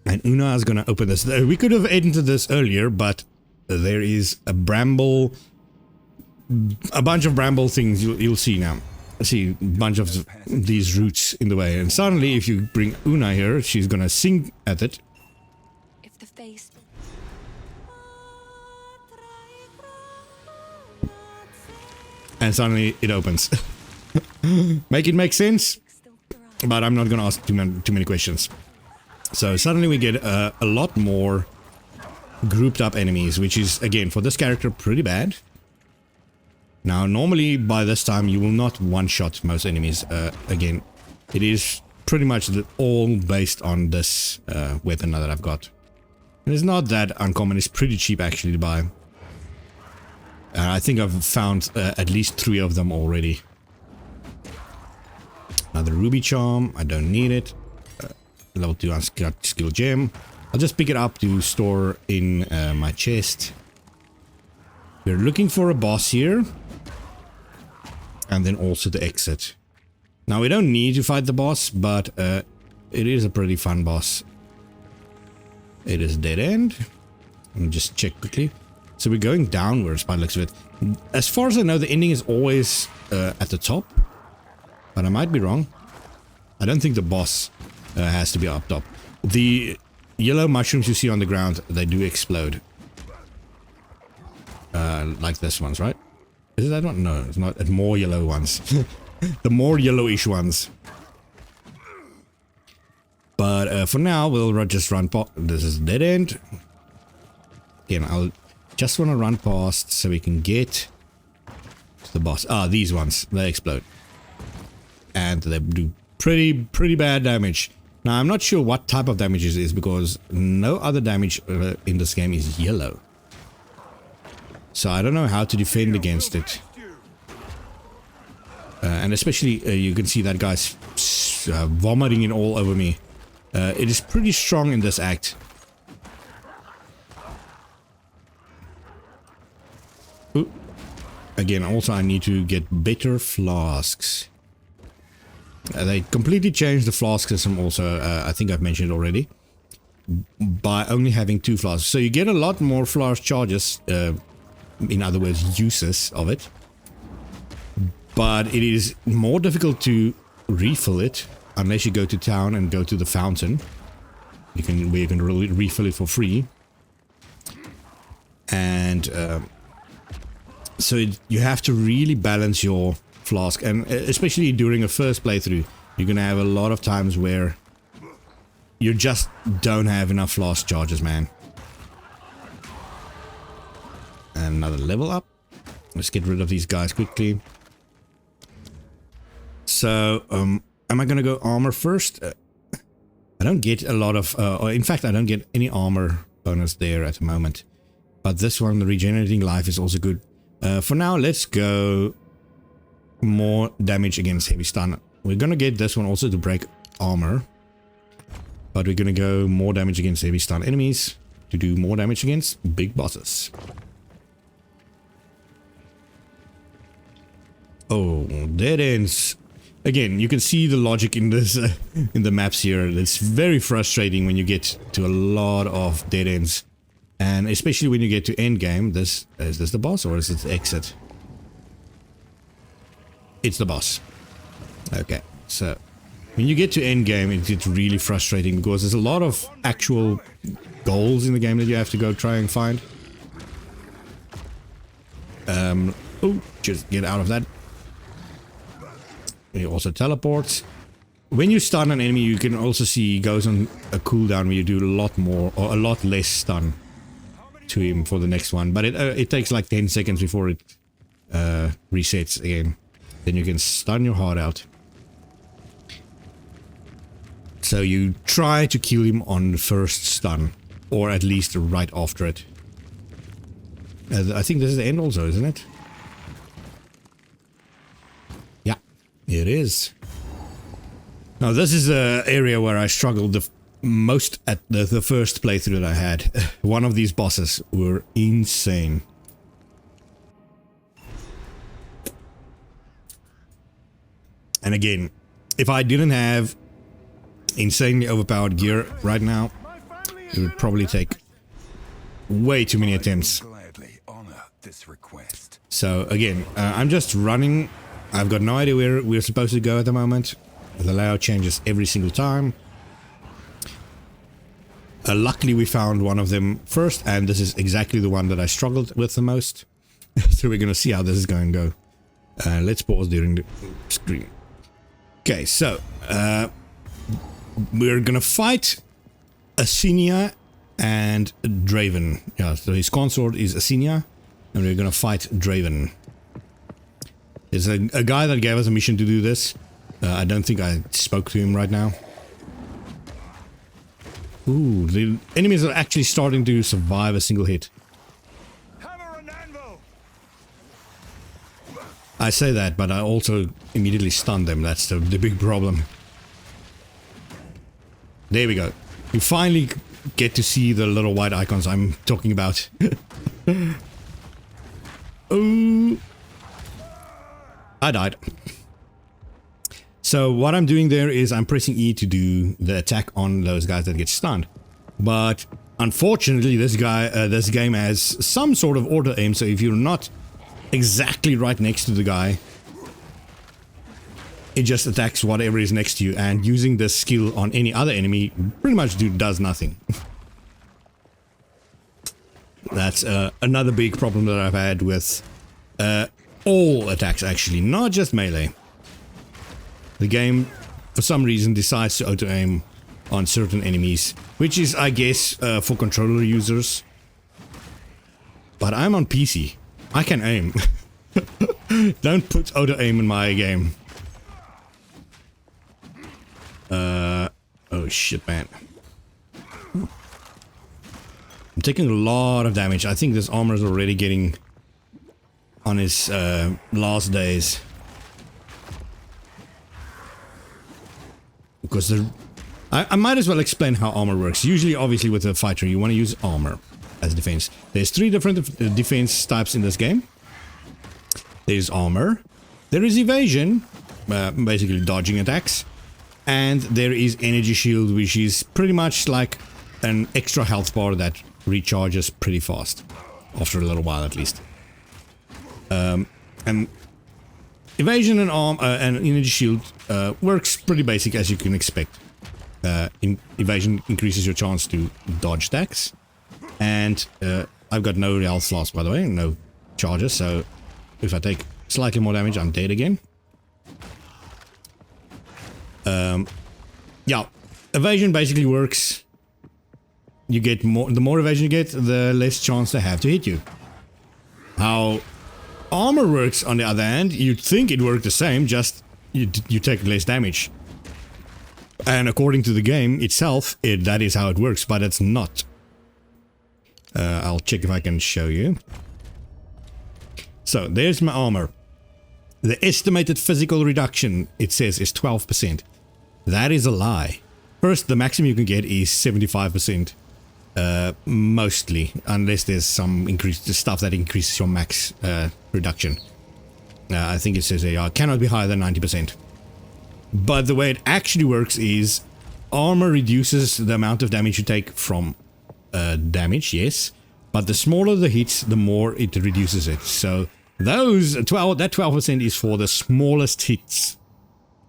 And Una is gonna open this. We could have entered this earlier, but there is a bramble... A bunch of bramble things you'll see now. See, a bunch of these roots in the way. And suddenly, if you bring Una here, she's gonna sing at it.
If the face...
And suddenly, it opens. Make it make sense? But I'm not gonna ask too many questions. So suddenly we get a lot more grouped up enemies, which is, again, for this character, pretty bad. Now, normally, by this time, you will not one-shot most enemies. Again, it is pretty much all based on this weapon that I've got. And it's not that uncommon. It's pretty cheap, actually, to buy. I think I've found at least 3 of them already. Another ruby charm. I don't need it. Level 2 uncut skill gem. I'll just pick it up to store in my chest. We're looking for a boss here. And then also the exit. Now we don't need to fight the boss, but it is a pretty fun boss. It is dead end. Let me just check quickly. So we're going downwards by the looks of it. As far as I know, the ending is always at the top. But I might be wrong. I don't think the boss has to be up top. The yellow mushrooms you see on the ground, they do explode. Like this one's, right? Is it that one? No, it's not. It's more yellow ones. The more yellowish ones. But for now, we'll just run past. This is dead end. Again, I'll just want to run past so we can get to the boss. Ah, these ones. They explode. And they do pretty bad damage. Now, I'm not sure what type of damage it is because no other damage in this game is yellow. So I don't know how to defend against it. And especially, you can see that guy's vomiting it all over me. It is pretty strong in this act. Ooh. Again, also I need to get better flasks. They completely changed the flask system also, I think I've mentioned it already. By only having 2 flasks. So you get a lot more flask charges, in other words, uses of it. But it is more difficult to refill it unless you go to town and go to the fountain. Where you can really refill it for free. And so you have to really balance your flask, and especially during a first playthrough, you're gonna have a lot of times where you just don't have enough flask charges, man. Another level up. Let's get rid of these guys quickly. So, am I gonna go armor first? I don't get a lot of, or in fact, I don't get any armor bonus there at the moment. But this one, the regenerating life, is also good. For now, let's go more damage against heavy stun. We're gonna get this one also to break armor. But we're gonna go more damage against heavy stun enemies to do more damage against big bosses. Oh, dead ends. Again, you can see the logic in this, in the maps here. It's very frustrating when you get to a lot of dead ends. And especially when you get to end game. Is this the boss or is it the exit? It's the boss. Okay, so when you get to end game, it's really frustrating because there's a lot of actual goals in the game that you have to go try and find. Oh, just get out of that. He also teleports. When you stun an enemy, you can also see he goes on a cooldown where you do a lot more or a lot less stun to him for the next one. But it takes like 10 seconds before it resets again. Then you can stun your heart out. So you try to kill him on the first stun, or at least right after it. I think this is the end also, isn't it? Yeah, it is. Now this is the area where I struggled the most at the first playthrough that I had. One of these bosses were insane. And again, if I didn't have insanely overpowered gear right now, it would probably take way too many attempts. So again, I'm just running. I've got no idea where we're supposed to go at the moment. The layout changes every single time. Luckily we found one of them first, and this is exactly the one that I struggled with the most. So we're gonna see how this is going to go. Let's pause during the screen. Okay, so we're gonna fight Asinia and Draven. Yeah, so his consort is Asinia, and we're gonna fight Draven. There's a guy that gave us a mission to do this. I don't think I spoke to him right now. Ooh, the enemies are actually starting to survive a single hit. I say that, but I also immediately stun them. That's the big problem. There we go. You finally get to see the little white icons I'm talking about. Oh, I died. So what I'm doing there is I'm pressing E to do the attack on those guys that get stunned. But unfortunately, this game has some sort of auto aim. So if you're not exactly right next to the guy, it just attacks whatever is next to you. And using this skill on any other enemy pretty much does nothing. That's another big problem that I've had with all attacks, actually, not just melee. The game, for some reason, decides to auto-aim on certain enemies, which is, I guess, for controller users. But I'm on PC. I can aim. Don't put auto-aim in my game. Oh shit, man. I'm taking a lot of damage. I think this armor is already getting on his last days. Because I might as well explain how armor works. Usually, obviously, with a fighter, you want to use armor as defense. There's 3 different defense types in this game. There's armor. There is evasion, basically dodging attacks. And there is energy shield, which is pretty much like an extra health bar that recharges pretty fast. After a little while, at least. And evasion and and energy shield works pretty basic, as you can expect. Evasion increases your chance to dodge attacks, and I've got no health loss, by the way, no charges. So if I take slightly more damage, I'm dead again. Yeah, evasion basically works. You get more. The more evasion you get, the less chance they have to hit you. How armor works, on the other hand, you'd think it worked the same, just you take less damage. And according to the game itself, that is how it works, but it's not. I'll check if I can show you. So, there's my armor. The estimated physical reduction, it says, is 12%. That is a lie. First, the maximum you can get is 75%. Mostly, unless there's some increased stuff that increases your max reduction. I think it says cannot be higher than 90%. But the way it actually works is armor reduces the amount of damage you take from damage, yes. But the smaller the hits, the more it reduces it. So that 12% is for the smallest hits.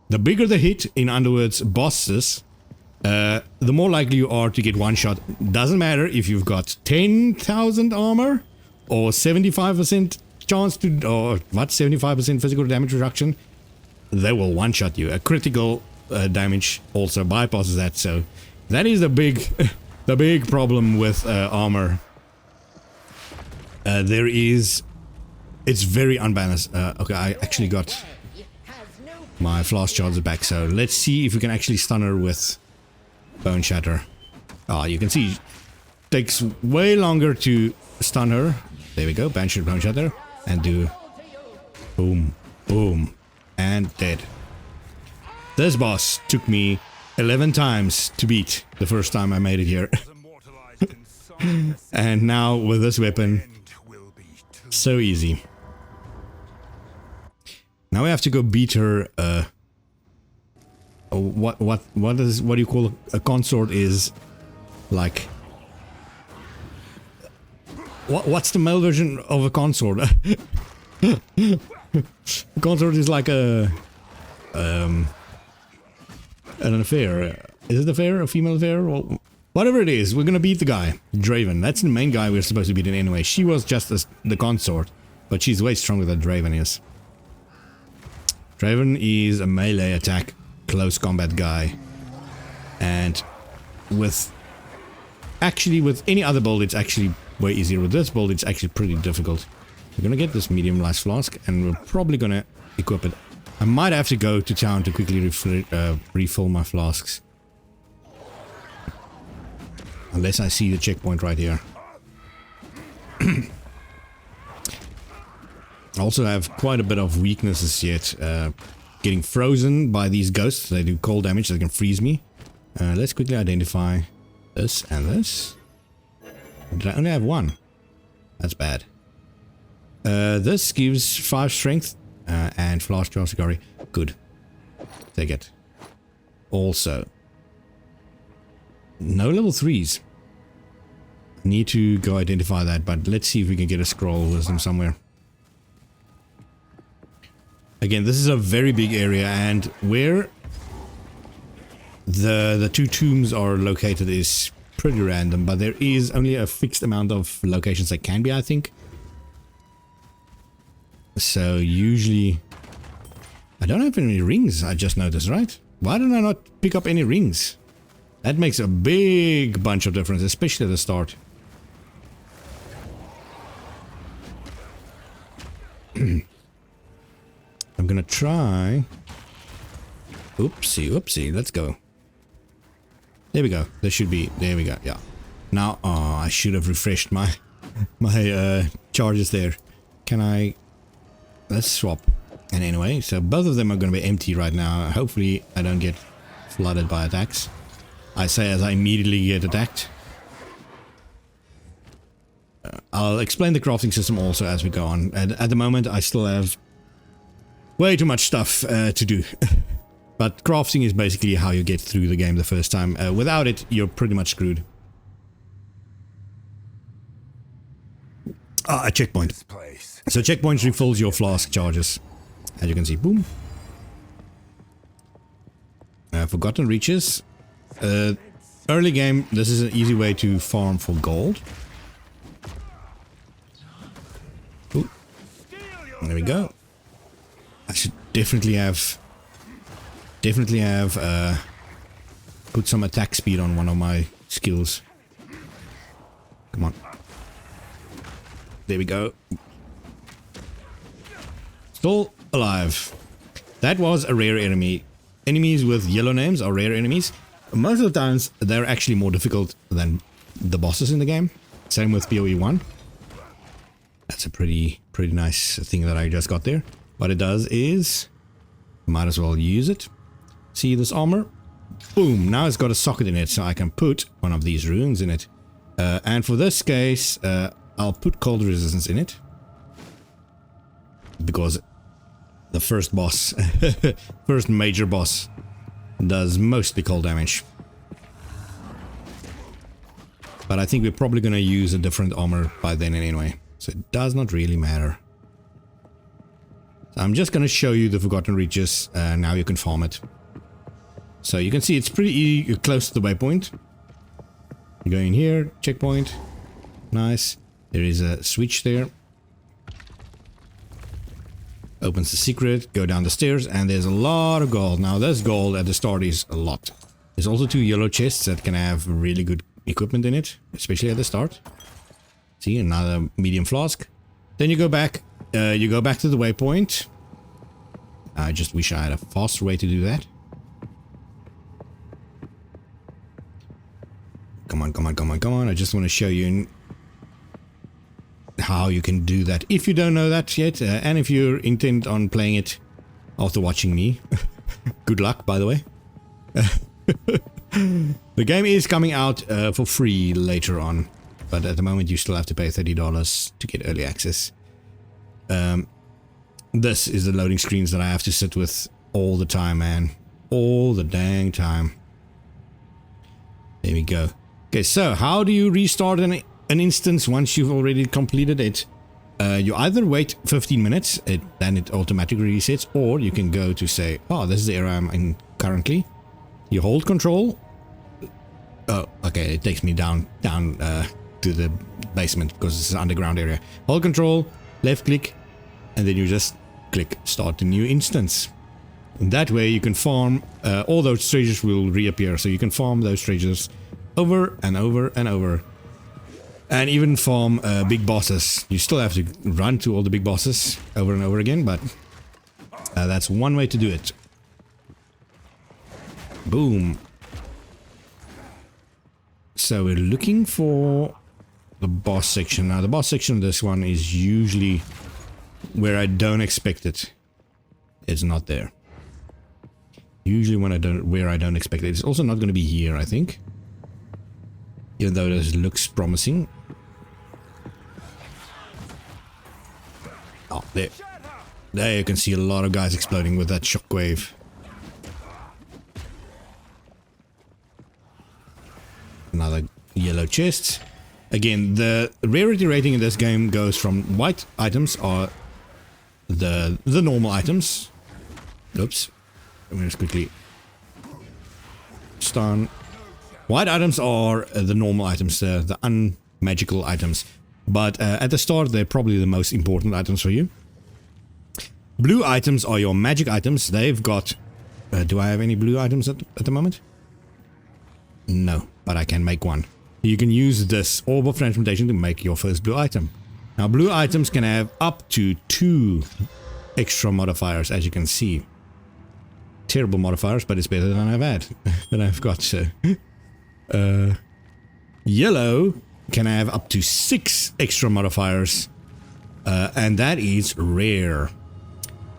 The bigger the hit, in other words, bosses, the more likely you are to get one shot. Doesn't matter if you've got 10,000 armor or 75% chance to, or what, 75% physical damage reduction. They will one shot you. A critical damage also bypasses that. So that is the big problem with armor. It's very unbalanced. Okay, I actually got my flask charger back, so let's see if we can actually stun her with Bone Shatter. You can see it takes way longer to stun her. There we go, Bone Shatter, and do boom, boom, and dead. This boss took me 11 times to beat the first time I made it here. And now with this weapon, so easy. Now we have to go beat her. What do you call a consort? Is like what's the male version of a consort? A consort is like an affair. Is it affair? A female affair? Or whatever it is, we're gonna beat the guy, Draven. That's the main guy we're supposed to beat in anyway. She was just the consort, but she's way stronger than Draven is. Draven is a melee attack, close combat guy. And with any other build, it's actually way easier. With this build, it's actually pretty difficult. We're gonna get this medium life flask, and we're probably gonna equip it. I might have to go to town to quickly refill my flasks. Unless I see the checkpoint right here. I also have quite a bit of weaknesses yet. Getting frozen by these ghosts. They do cold damage, they can freeze me. Let's quickly identify this and this. Did I only have one? That's bad. This gives 5 strength and flask charge Sigari. Good. Take it. Also, no level 3s. Need to go identify that, but let's see if we can get a scroll wisdom somewhere. Again, this is a very big area, and where the 2 tombs are located is pretty random, but there is only a fixed amount of locations that can be, I think. So usually I don't have any rings, I just noticed, right? Why did I not pick up any rings? That makes a big bunch of difference, especially at the start. I'm gonna try. Oopsie, let's go. There we go. There should be. There we go. Yeah. Now, I should have refreshed my charges there. Can I? Let's swap. And anyway, so both of them are gonna be empty right now. Hopefully, I don't get flooded by attacks. I say as I immediately get attacked. I'll explain the crafting system also as we go on. At the moment, I still have way too much stuff to do. But crafting is basically how you get through the game the first time. Without it, you're pretty much screwed. A checkpoint. So checkpoints refills your flask charges. As you can see, boom. Forgotten Reaches. Early game, this is an easy way to farm for gold. Ooh. There we go. I should definitely have put some attack speed on one of my skills. Come on. There we go. Still alive. That was a rare enemy. enemies with yellow names are rare enemies. Most of the times, they're actually more difficult than the bosses in the game. Same with PoE 1. That's a pretty nice thing that I just got there. What it does is, might as well use it. See this armor? Boom, now it's got a socket in it, so I can put one of these runes in it. And for this case, I'll put cold resistance in it. Because the first boss, first major boss, does mostly cold damage. But I think we're probably going to use a different armor by then anyway. So it does not really matter. So I'm just going to show you the Forgotten Reaches. Now you can farm it. So you can see it's pretty close to the waypoint. You go in here, checkpoint. Nice. There is a switch there. Opens the secret, go down the stairs, and there's a lot of gold. Now this gold at the start is a lot. There's also 2 yellow chests that can have really good equipment in it, especially at the start. See, another medium flask. Then you go back to the waypoint. I just wish I had a faster way to do that. Come on, come on, come on, come on. I just want to show you how you can do that if you don't know that yet, and if you're intent on playing it after watching me. Good luck, by the way. The game is coming out for free later on, but at the moment you still have to pay $30 to get early access. This is the loading screens that I have to sit with all the time, man. All the dang time. There we go. Okay, so how do you restart an instance once you've already completed it? You either wait 15 minutes, then it automatically resets, or you can go to say, oh, this is the area I'm in currently. You hold control. Oh, okay, it takes me down to the basement because it's an underground area. Hold control, left click, and then you just click start a new instance. And that way you can farm, all those treasures will reappear, so you can farm those treasures over and over and over. And even farm big bosses. You still have to run to all the big bosses over and over again, but that's one way to do it. Boom. So we're looking for the boss section. Now the boss section of this one is usually where I don't expect it. It's not there. Usually where I don't expect it. It's also not going to be here, I think. Even though this looks promising. Oh, there. There you can see a lot of guys exploding with that shockwave. Another yellow chest. Again, the rarity rating in this game goes from white items are the normal items. Oops. Let me just quickly stun. White items are the normal items, the unmagical items. But at the start, they're probably the most important items for you. Blue items are your magic items. They've got... do I have any blue items at the moment? No, but I can make one. You can use this Orb of Transmutation to make your first blue item. Now, blue items can have up to 2 extra modifiers, as you can see. Terrible modifiers, but it's better than I've had. Than I've got, so... yellow can have up to 6 extra modifiers, and that is rare.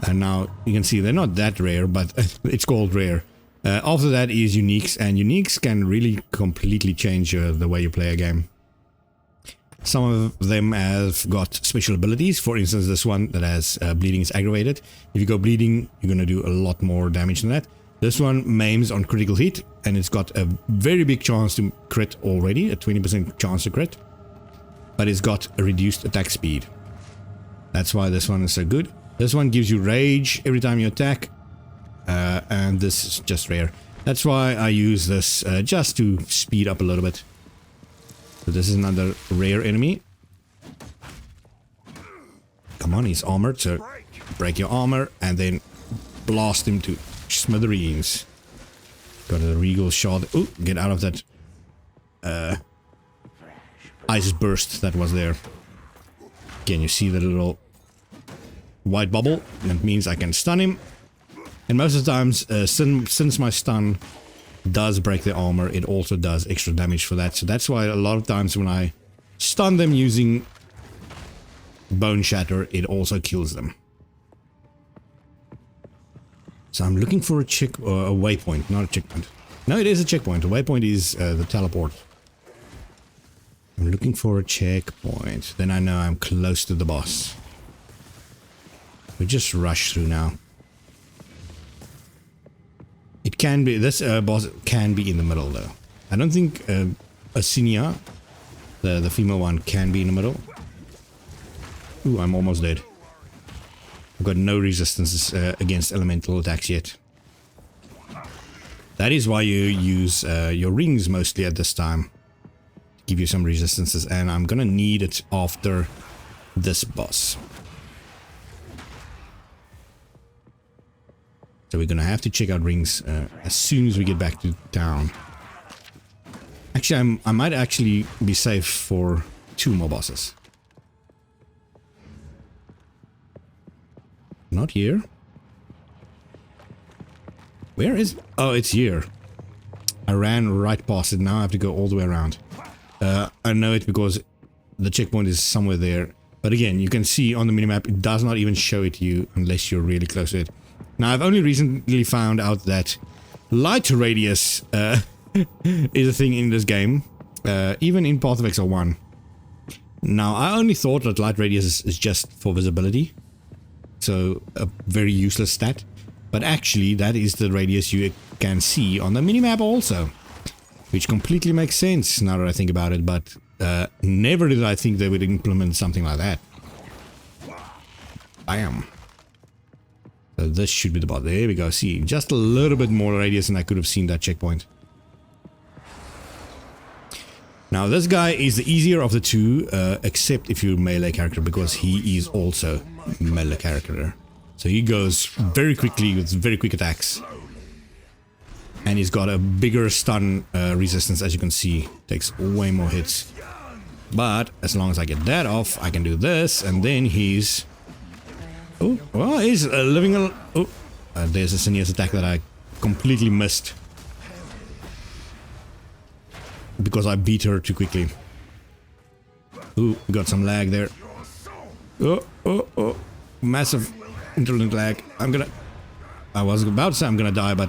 And now you can see they're not that rare, but it's called rare. After that is uniques, and uniques can really completely change the way you play a game. Some of them have got special abilities. For instance, this one that has bleeding is aggravated. If you go bleeding, you're going to do a lot more damage than that. This one maims on critical hit, and it's got a very big chance to crit already, a 20% chance to crit. But it's got a reduced attack speed. That's why this one is so good. This one gives you rage every time you attack, and this is just rare. That's why I use this just to speed up a little bit. So this is another rare enemy. Come on, he's armored, so break your armor and then blast him to smithereens. Got a regal shard. Oh, get out of that ice burst that was there. Again, you see the little white bubble. That means I can stun him. And most of the times, since my stun does break their armor, it also does extra damage for that. So that's why a lot of times when I stun them using Bone Shatter, it also kills them. So I'm looking for a waypoint, not a checkpoint. No, it is a checkpoint. A waypoint is the teleport. I'm looking for a checkpoint. Then I know I'm close to the boss. We just rush through now. It can be, this boss can be in the middle though. I don't think Asinia, the female one, can be in the middle. Ooh, I'm almost dead. I've got no resistances against elemental attacks yet. That is why you use your rings mostly at this time. To give you some resistances, and I'm gonna need it after this boss. So we're gonna have to check out rings as soon as we get back to town. Actually, I might actually be safe for 2 more bosses. Not here. Where is... Oh, it's here. I ran right past it. Now I have to go all the way around. I know it because the checkpoint is somewhere there. But again, you can see on the minimap, it does not even show it to you unless you're really close to it. Now, I've only recently found out that light radius is a thing in this game. Even in Path of Exile 1. Now, I only thought that light radius is just for visibility. So, a very useless stat. But actually, that is the radius you can see on the minimap also. Which completely makes sense now that I think about it, but never did I think they would implement something like that. Bam. So this should be the bot. There we go. See, just a little bit more radius and I could have seen that checkpoint. Now this guy is the easier of the two, except if you're a melee character, because he is also a melee character. So he goes very quickly with very quick attacks. And he's got a bigger stun resistance, as you can see. Takes way more hits. But as long as I get that off, I can do this, and then he's... Oh, well, he's living a... Oh, there's a sinister attack that I completely missed. Because I beat her too quickly. Ooh, we got some lag there. Oh. Massive internet lag. I was about to say I'm gonna die, but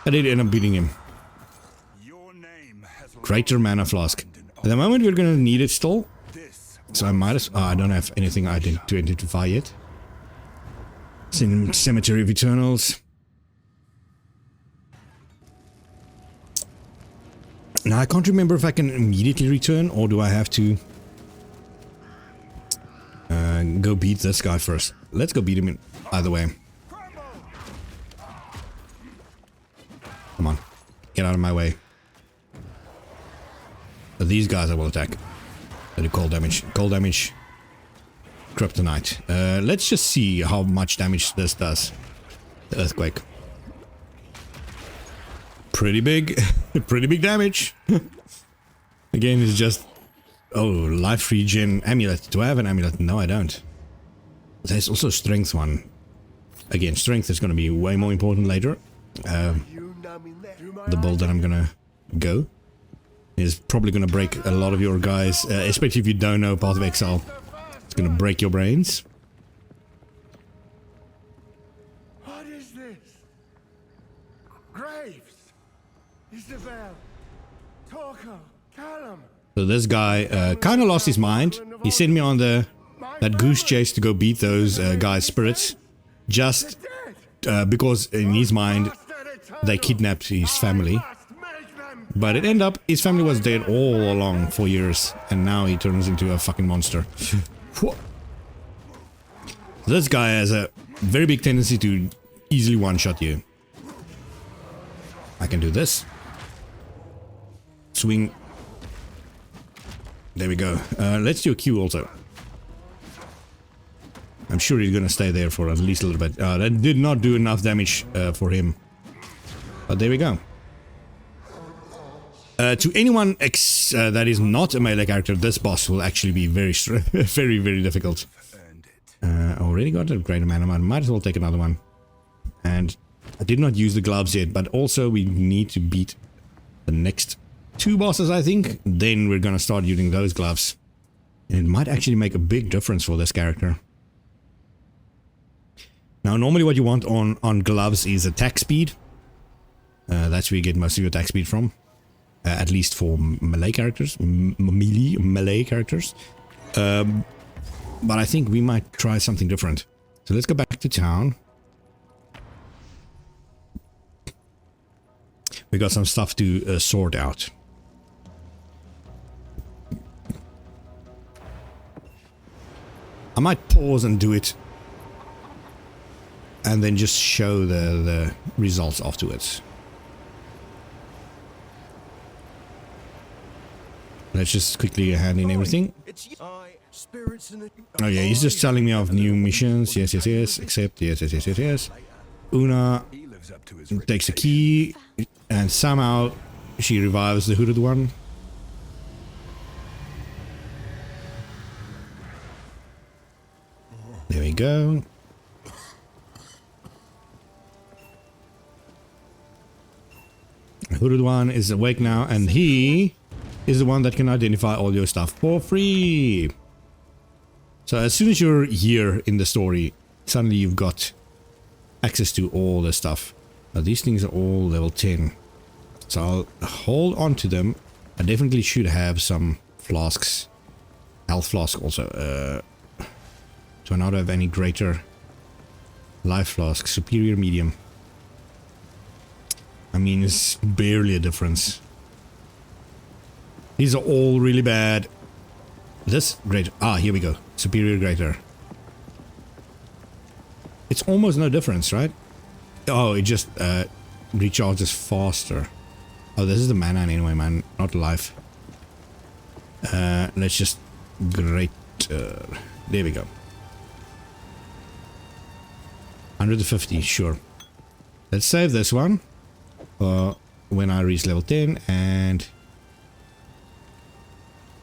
I did end up beating him. Greater mana flask. At the moment we're gonna need it still. So I might as... Oh, I don't have anything to identify yet. Cemetery of Eternals. Now I can't remember if I can immediately return or do I have to go beat this guy first. Let's go beat him in either way. Come on, get out of my way. But these guys I will attack. They do cold damage. Cold damage. Kryptonite. Let's just see how much damage this does. The earthquake. Pretty big. Pretty big damage. Again, it's just... Oh, life regen amulet. Do I have an amulet? No, I don't. There's also strength one. Again, strength is going to be way more important later. The build that I'm going to go is probably going to break a lot of your guys, especially if you don't know Path of Exile. It's going to break your brains.
What is this? Graves, Isabel, Torko, Callum.
So this guy kind of lost his mind. He sent me on that goose chase to go beat those guys' spirits. Just because in his mind they kidnapped his family. But it ended up his family was dead all along for years. And now he turns into a fucking monster. This guy has a very big tendency to easily one-shot you. I can do this. Swing. There we go. Let's do a Q also. I'm sure he's gonna stay there for at least a little bit. That did not do enough damage for him. But there we go. To anyone that is not a melee character, this boss will actually be very, very difficult. Already got a greater mana. I might as well take another one. And I did not use the gloves yet, but also we need to beat the next 2 bosses, I think. Then we're gonna start using those gloves. And it might actually make a big difference for this character. Now, normally what you want on gloves is attack speed. That's where you get most of your attack speed from. At least for melee characters. Melee characters. But I think we might try something different. So let's go back to town. We got some stuff to sort out. I might pause and do it. And then just show the results afterwards. Let's just quickly hand in everything. Oh yeah, he's just telling me of new missions. Yes, yes, yes. Accept. Yes, yes, yes, yes, yes. Una takes a key, and somehow she revives the hooded one. There we go. The hooded one is awake now, and he is the one that can identify all your stuff for free. So as soon as you're here in the story, suddenly you've got access to all the stuff. Now these things are all level 10. So I'll hold on to them. I definitely should have some flasks. Health flask also. Do I not have any greater life flask? Superior, medium. I mean, it's barely a difference. These are all really bad. This great. Ah, here we go. Superior, greater. It's almost no difference, right? Oh, it just recharges faster. Oh, this is the mana anyway, man. Not life. Let's just great. There we go. 150, sure. Let's save this one. When I reach level 10, and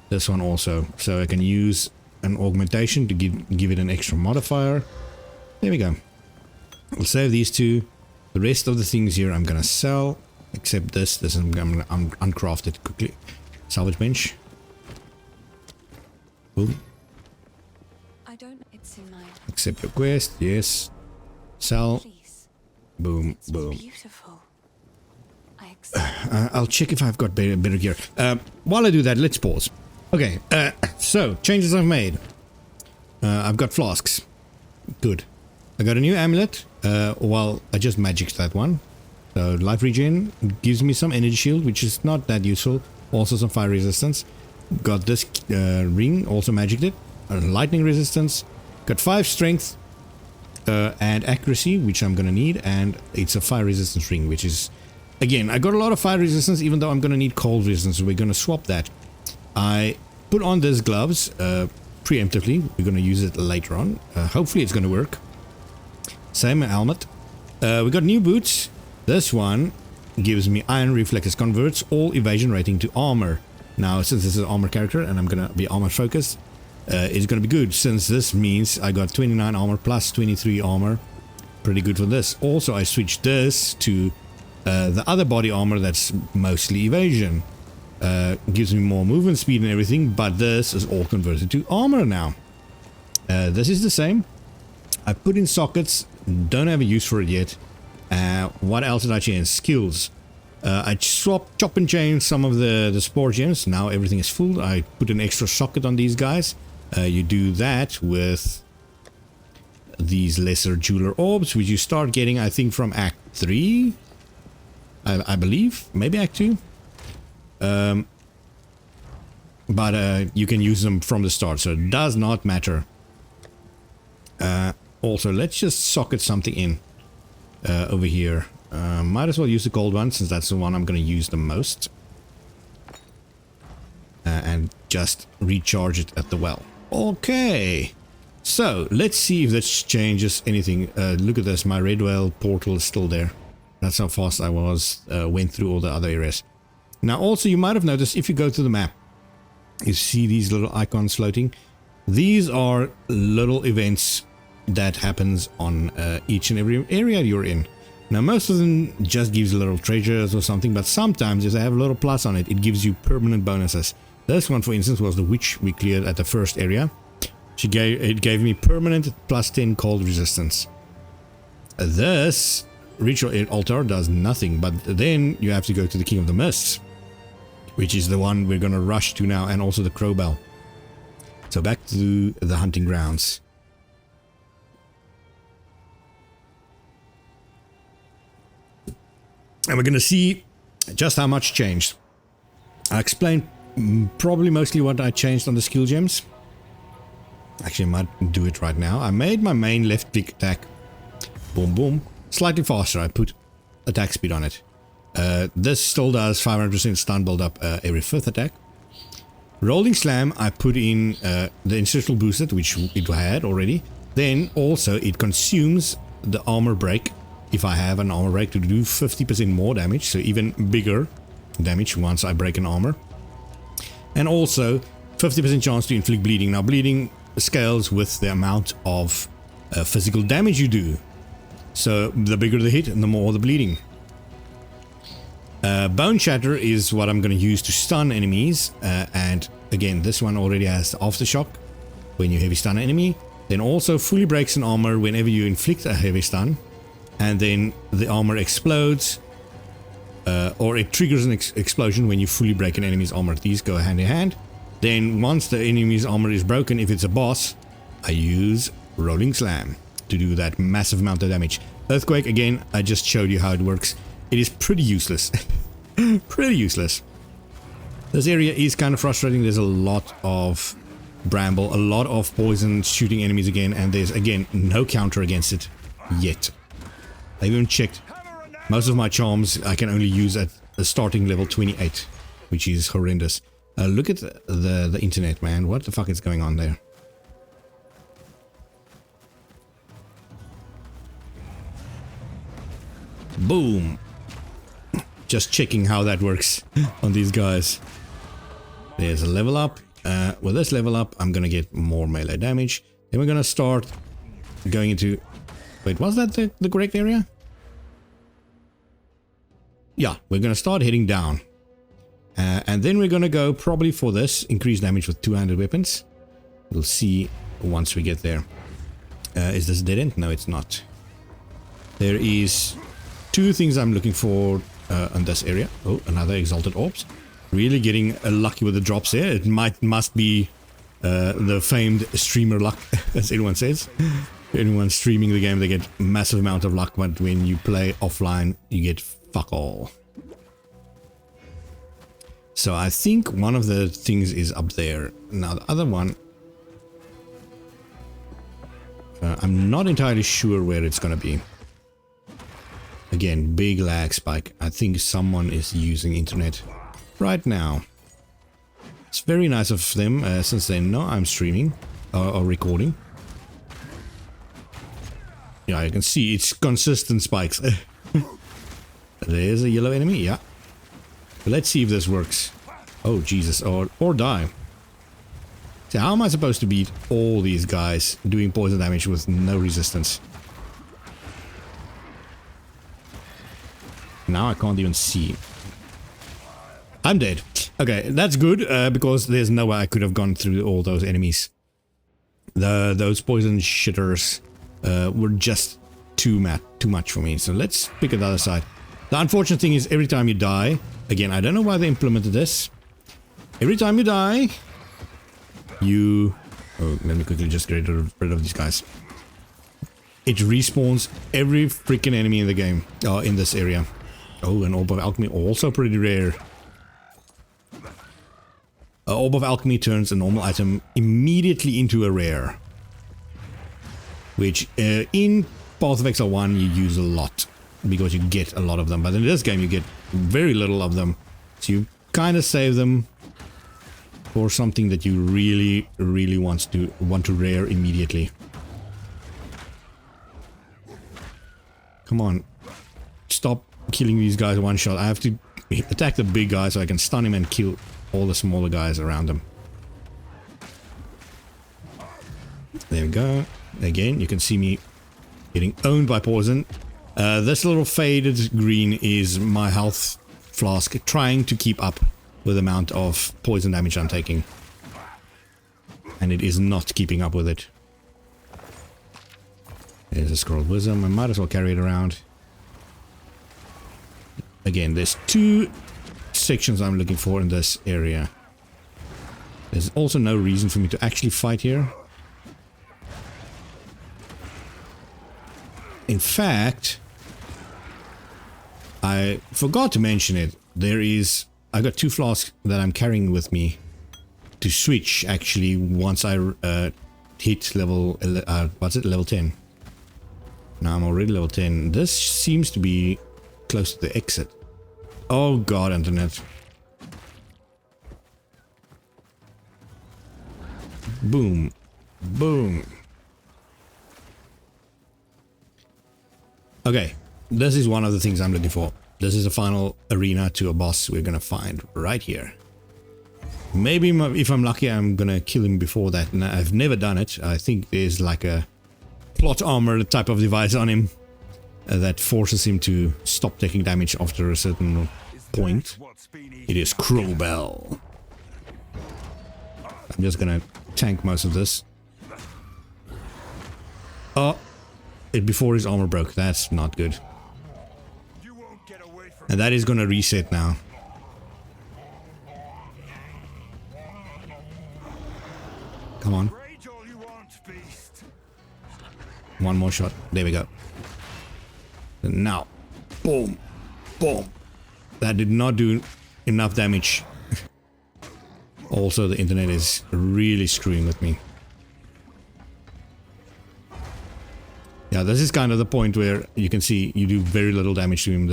this one also, so I can use an augmentation to give it an extra modifier. There we go. I'll save these two. The rest of the things here I'm gonna sell, except this. This I'm gonna uncraft it quickly. Salvage bench. Boom.
I don't. It's in my.
Accept request. Yes. Sell.
Please.
Boom.
It's
Boom.
beautiful. I accept.
I'll check if I've got better gear. While I do that, let's pause. Okay, so, changes I've made. I've got flasks. Good. I got a new amulet. Well, I just magicked that one. So, life regen gives me some energy shield, which is not that useful. Also some fire resistance. Got this ring, also magicked it. Lightning resistance. Got 5 strength and accuracy, which I'm gonna need. And it's a fire resistance ring, which is... Again, I got a lot of fire resistance, even though I'm gonna need cold resistance. So we're gonna swap that. I put on these gloves preemptively. We're going to use it later on. Hopefully it's going to work. Same helmet. We got new boots. This one gives me iron reflexes. Converts all evasion rating to armor. Now, since this is an armor character and I'm going to be armor focused, it's going to be good. Since this means I got 29 armor plus 23 armor. Pretty good for this. Also, I switched this to the other body armor that's mostly evasion. Gives me more movement speed and everything, but this is all converted to armor now. This is the same. I put in sockets, don't have a use for it yet. What else did I change? Skills. I swapped chop and change some of the spore gems. Now everything is full. I put an extra socket on these guys. You do that with these lesser jeweler orbs, which you start getting, I think, from Act 3. I believe. Maybe Act 2. But you can use them from the start, so it does not matter. Also, let's just socket something in over here. Might as well use the gold one, since that's the one I'm going to use the most. And just recharge it at the well. Okay, so let's see if this changes anything. Look at this, my red well portal is still there. That's how fast I went through all the other areas. Now also, you might have noticed, if you go to the map, you see these little icons floating. These are little events that happens on each and every area you're in. Now most of them just gives little treasures or something, but sometimes if they have a little plus on it, it gives you permanent bonuses. This one, for instance, was the witch we cleared at the first area. It gave me permanent plus 10 cold resistance. This ritual altar does nothing, but then you have to go to the King of the Mists, which is the one we're gonna rush to now, and also the Crowbell. So back to the hunting grounds. And we're gonna see just how much changed. I'll explain probably mostly what I changed on the skill gems. Actually, I might do it right now. I made my main left click attack, boom boom, slightly faster. I put attack speed on it. This still does 500% stun build up every 5th attack. Rolling Slam, I put in the Institutional Boosted, which it had already. Then also it consumes the armor break, if I have an armor break, to do 50% more damage, so even bigger damage once I break an armor. And also 50% chance to inflict bleeding. Now bleeding scales with the amount of physical damage you do. So the bigger the hit and the more the bleeding. Bone Shatter is what I'm going to use to stun enemies, and again this one already has the aftershock when you heavy stun an enemy. Then also fully breaks an armor whenever you inflict a heavy stun, and then the armor explodes, or it triggers an explosion when you fully break an enemy's armor. These go hand in hand. Then once the enemy's armor is broken, if it's a boss, I use Rolling Slam to do that massive amount of damage. Earthquake, again, I just showed you how it works. It is pretty useless. Pretty useless. This area is kind of frustrating. There's a lot of bramble, a lot of poison shooting enemies again, and there's again no counter against it yet. I even checked. Most of my charms I can only use at the starting level 28, which is horrendous. Look at the internet, man. What the fuck is going on there? Boom. Just checking how that works on these guys. There's a level up. With this level up, I'm gonna get more melee damage. Then we're gonna start going into... Wait, was that the correct area? Yeah, we're gonna start heading down. And then we're gonna go probably for this, increased damage with two-handed weapons. We'll see once we get there. Is this a dead end? No, it's not. There is two things I'm looking for on this area. Oh, another Exalted Orbs. Really getting lucky with the drops here. It must be the famed streamer luck, as anyone says. Anyone streaming the game, they get massive amount of luck, but when you play offline, you get fuck all. So I think one of the things is up there. Now the other one, I'm not entirely sure where it's gonna be. Again, big lag spike. I think someone is using internet right now. It's very nice of them, since they know I'm streaming or recording. Yeah, you can see it's consistent spikes. There's a yellow enemy, yeah. But let's see if this works. Oh Jesus, or die. So how am I supposed to beat all these guys doing poison damage with no resistance? Now I can't even see. I'm dead. Okay, that's good, because there's no way I could have gone through all those enemies. Those poison shitters were just too much for me. So let's pick another side. The unfortunate thing is every time you die, again, I don't know why they implemented this. Every time you die, you... Oh, let me quickly just get rid of these guys. It respawns every freaking enemy in the game, in this area. Oh, an Orb of Alchemy, also pretty rare. Orb of Alchemy turns a normal item immediately into a rare. Which, in Path of Exile 1, you use a lot. Because you get a lot of them. But in this game, you get very little of them. So you kind of save them for something that you really, really want to rare immediately. Come on. Stop killing these guys one shot. I have to attack the big guy so I can stun him and kill all the smaller guys around him. There we go. Again, you can see me getting owned by poison. This little faded green is my health flask trying to keep up with the amount of poison damage I'm taking. And it is not keeping up with it. There's a scroll wisdom. I might as well carry it around. Again, there's 2 sections I'm looking for in this area. There's also no reason for me to actually fight here. In fact, I forgot to mention it. I got 2 flasks that I'm carrying with me to switch actually once I hit level, level 10. Now I'm already level 10. This seems to be close to the exit. Oh god, internet. Boom. Boom. Okay, this is one of the things I'm looking for. This is the final arena to a boss we're gonna find right here. Maybe if I'm lucky I'm gonna kill him before that. And I've never done it. I think there's like a plot armor type of device on him that forces him to stop taking damage after a certain point. It is Crowbell. I'm just gonna tank most of this. Oh, before his armor broke. That's not good. And that is gonna reset now. Come on. One more shot. There we go. And now. Boom. Boom. That did not do enough damage. Also, the internet is really screwing with me. Yeah, this is kind of the point where you can see you do very little damage to him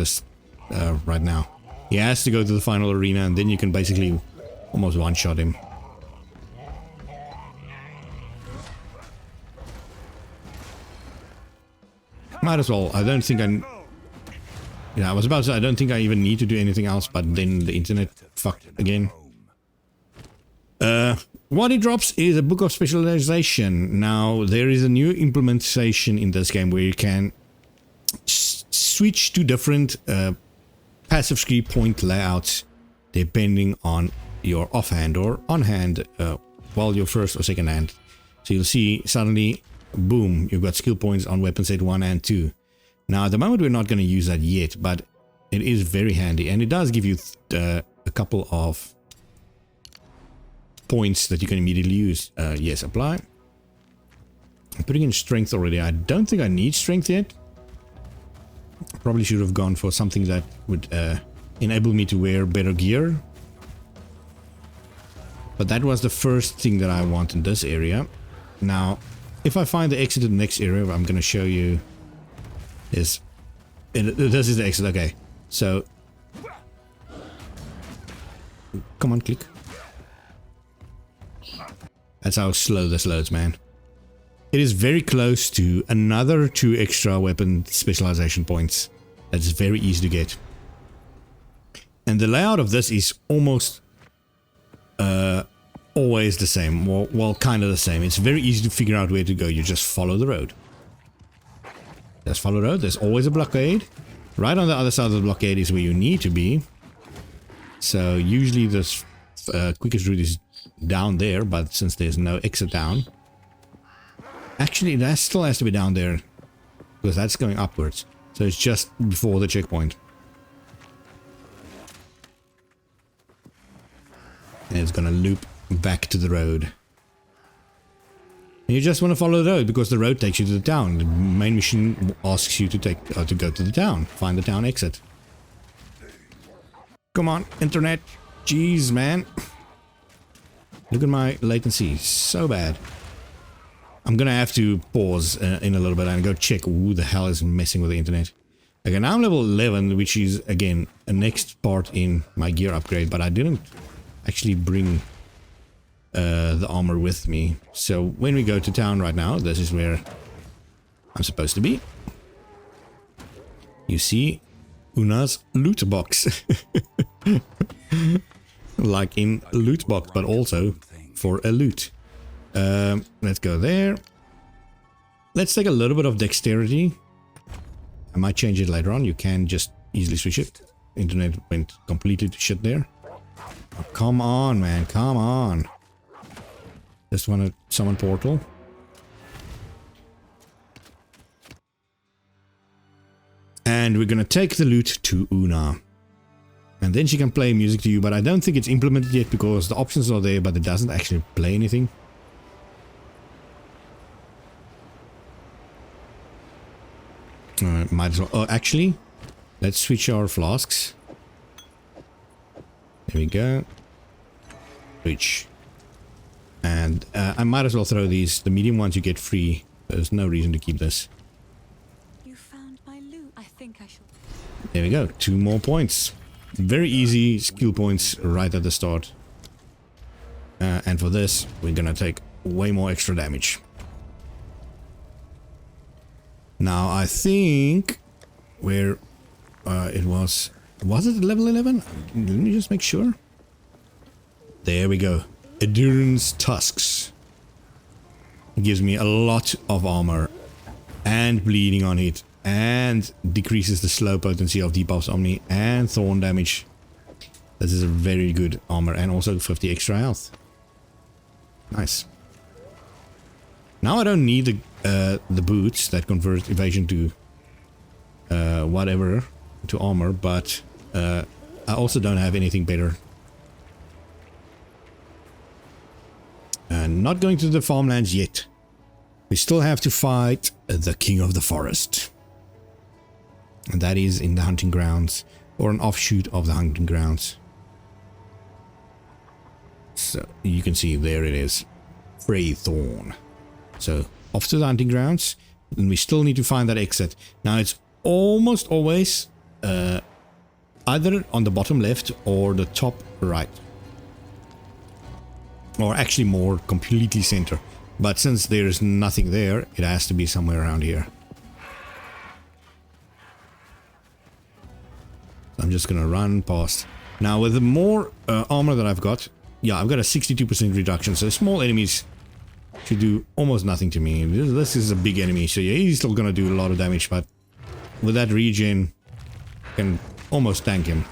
right now. He has to go to the final arena and then you can basically almost one-shot him. Might as well. I don't think I was about to say, I don't think I even need to do anything else, but then the internet fucked again. What it drops is a book of specialization. Now, there is a new implementation in this game where you can switch to different passive skill point layouts depending on your offhand or on-hand, well, your first or second hand. So you'll see suddenly, boom, you've got skill points on weapon set 1 and 2. Now, at the moment, we're not going to use that yet, but it is very handy. And it does give you a couple of points that you can immediately use. Yes, apply. I'm putting in strength already. I don't think I need strength yet. Probably should have gone for something that would enable me to wear better gear. But that was the first thing that I want in this area. Now, if I find the exit to the next area, I'm going to show you this. This is the exit, okay. So, come on, click. That's how slow this loads, man. It is very close to another 2 extra weapon specialization points. That's very easy to get. And the layout of this is almost always the same. Well, kind of the same. It's very easy to figure out where to go. You just follow the road. Just follow the road. There's always a blockade. Right on the other side of the blockade is where you need to be. So usually the quickest route is down there, but since there's no exit down, actually that still has to be down there because that's going upwards, so it's just before the checkpoint, and it's gonna loop back to the road. And you just want to follow the road because the road takes you to the town. The main mission asks you to go to the town, find the town exit. Come on, internet. Jeez, man. Look at my latency, so bad. I'm gonna have to pause in a little bit and go check who the hell is messing with the internet. Okay, now I'm level 11, which is, again, a next part in my gear upgrade, but I didn't actually bring the armor with me. So when we go to town right now, this is where I'm supposed to be. You see Una's loot box. Like in loot box, but also for a loot. Let's go there. Let's take a little bit of dexterity. I might change it later on. You can just easily switch it. Internet went completely to shit there. Oh, come on, man. Come on. Just want to summon portal. And we're going to take the Lute to Una. And then she can play music to you, but I don't think it's implemented yet because the options are there, but it doesn't actually play anything. Might as well. Oh, actually, let's switch our flasks. There we go. Switch. And I might as well throw these. The medium ones you get free. There's no reason to keep this.
You found my loot. I think I shall.
There we go. 2 more points. Very easy skill points right at the start. And for this, we're gonna take way more extra damage. Now, I think where it was it level 11? Let me just make sure. There we go. Endurance Tusks. It gives me a lot of armor and bleeding on it and decreases the slow potency of debuffs Omni and thorn damage. This is a very good armor and also 50 extra health. Nice. Now I don't need the boots that convert evasion to whatever, to armor, but I also don't have anything better. Not going to the farmlands yet. We still have to fight the King of the Forest. And that is in the hunting grounds, or an offshoot of the hunting grounds. So you can see there it is. Freythorn. So off to the hunting grounds, and we still need to find that exit. Now it's almost always either on the bottom left or the top right. Or actually more completely center. But since there's nothing there, it has to be somewhere around here. I'm just gonna run past. Now with the more armor that I've got, yeah, I've got a 62% reduction, so small enemies should do almost nothing to me. This is a big enemy, so yeah, he's still gonna do a lot of damage, but with that regen, I can almost tank him.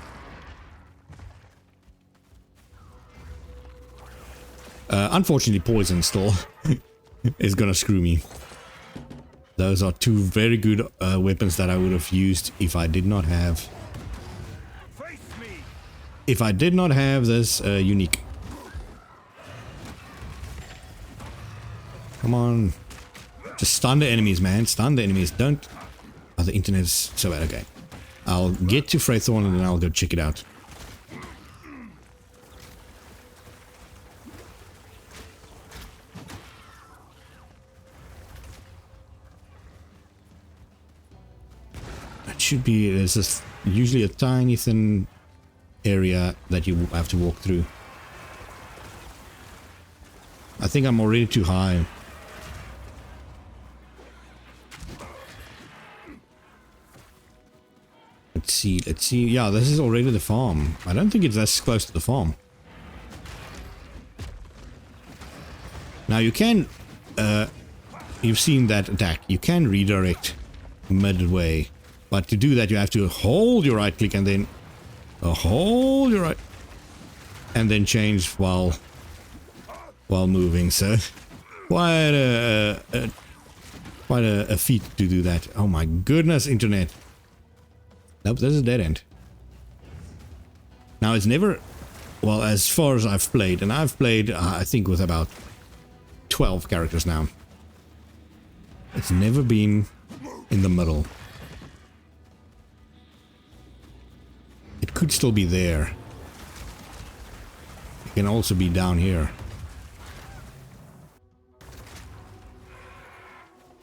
Unfortunately, poison still is gonna screw me. Those are 2 very good weapons that I would have used if I did not have... If I did not have this unique. Come on. Just stun the enemies, man. Stun the enemies. Don't... Oh, the internet is so bad. Okay. I'll get to Freythorn and then I'll go check it out. It should be... There's this, usually a tiny thin area that you have to walk through. I think I'm already too high. Let's see, let's see. Yeah, this is already the farm. I don't think it's as close to the farm. Now you can, you've seen that attack. You can redirect midway. But to do that you have to hold your right click and then hold your right... And then change while moving. So quite a feat to do that. Oh my goodness, internet. Nope, there's a dead end. Now it's never... Well, as far as I've played, and I've played, I think, with about 12 characters now. It's never been in the middle. It could still be there. It can also be down here.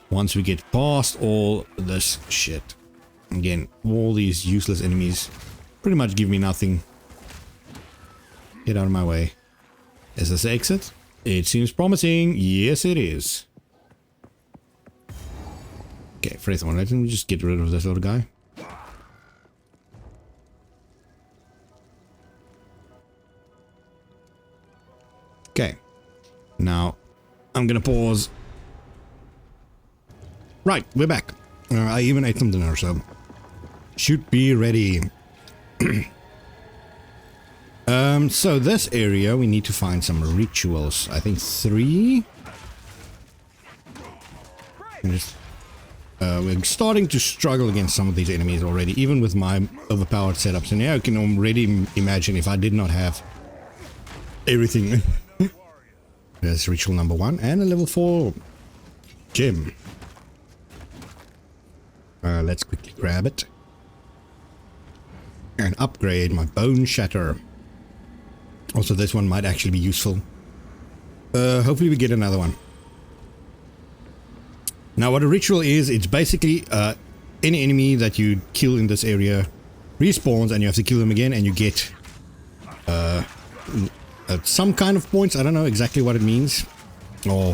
Once we get past all this shit. Again, all these useless enemies pretty much give me nothing. Get out of my way. Is this the exit? It seems promising. Yes, it is. Okay, Freythorn, let me just get rid of this little guy. Okay. Now, I'm gonna pause. Right, we're back. I even ate some dinner, so should be ready. So this area, we need to find some rituals. I think 3. We're starting to struggle against some of these enemies already, even with my overpowered setups. And now I can already imagine if I did not have everything. There's ritual number 1 and a level 4 gem. Let's quickly grab it and upgrade my bone shatter. Also, this one might actually be useful. Hopefully we get another one. Now, what a ritual is, it's basically any enemy that you kill in this area respawns and you have to kill them again, and you get some kind of points. I don't know exactly what it means or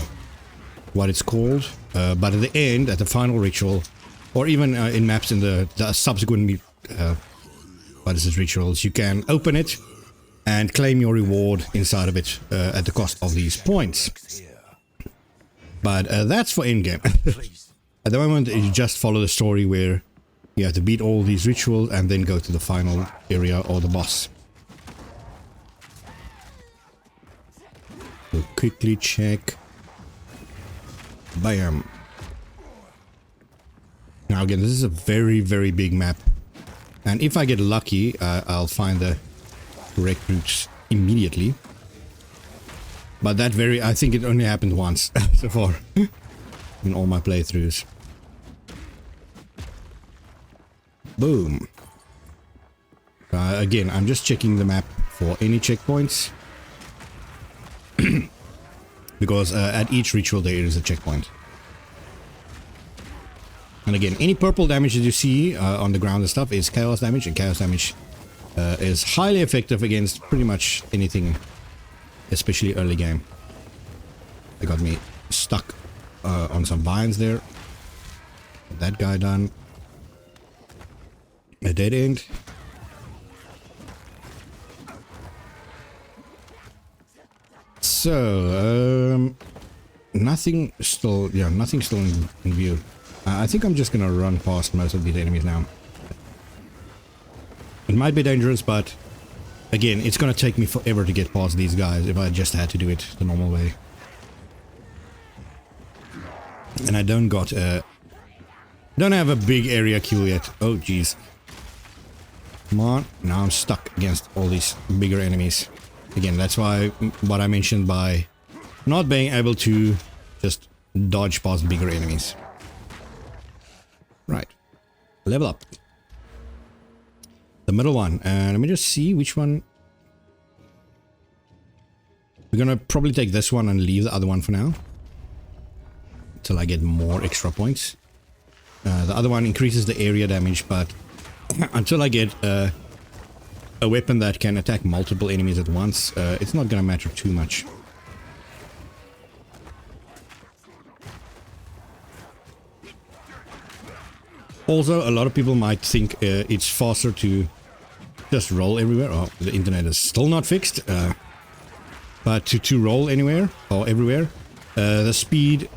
what it's called, but at the end, at the final ritual, or even in maps in the subsequent rituals, you can open it and claim your reward inside of it at the cost of these points. But that's for endgame. At the moment, you just follow the story where you have to beat all these rituals and then go to the final area or the boss. We'll quickly check. Bam. Now again, this is a very, very big map. And if I get lucky, I'll find the correct routes immediately. But that I think it only happened once so far in all my playthroughs. Boom. Again, I'm just checking the map for any checkpoints. Because at each ritual there is a checkpoint. And again, any purple damage that you see on the ground and stuff is chaos damage, and chaos damage is highly effective against pretty much anything, especially early game. They got me stuck on some vines there. That guy done. A dead end. So, nothing still in view. I think I'm just gonna run past most of these enemies now. It might be dangerous, but again, it's gonna take me forever to get past these guys if I just had to do it the normal way. And I don't have a big area kill yet. Oh jeez. Come on. Now I'm stuck against all these bigger enemies. Again, that's why what I mentioned by not being able to just dodge past bigger enemies. Right. Level up. The middle one. And let me just see which one. We're gonna probably take this one and leave the other one for now. Till I get more extra points. The other one increases the area damage, but until I get a weapon that can attack multiple enemies at once, it's not gonna matter too much. Also, a lot of people might think it's faster to just roll everywhere. Oh, the internet is still not fixed. But to roll anywhere or everywhere, the speed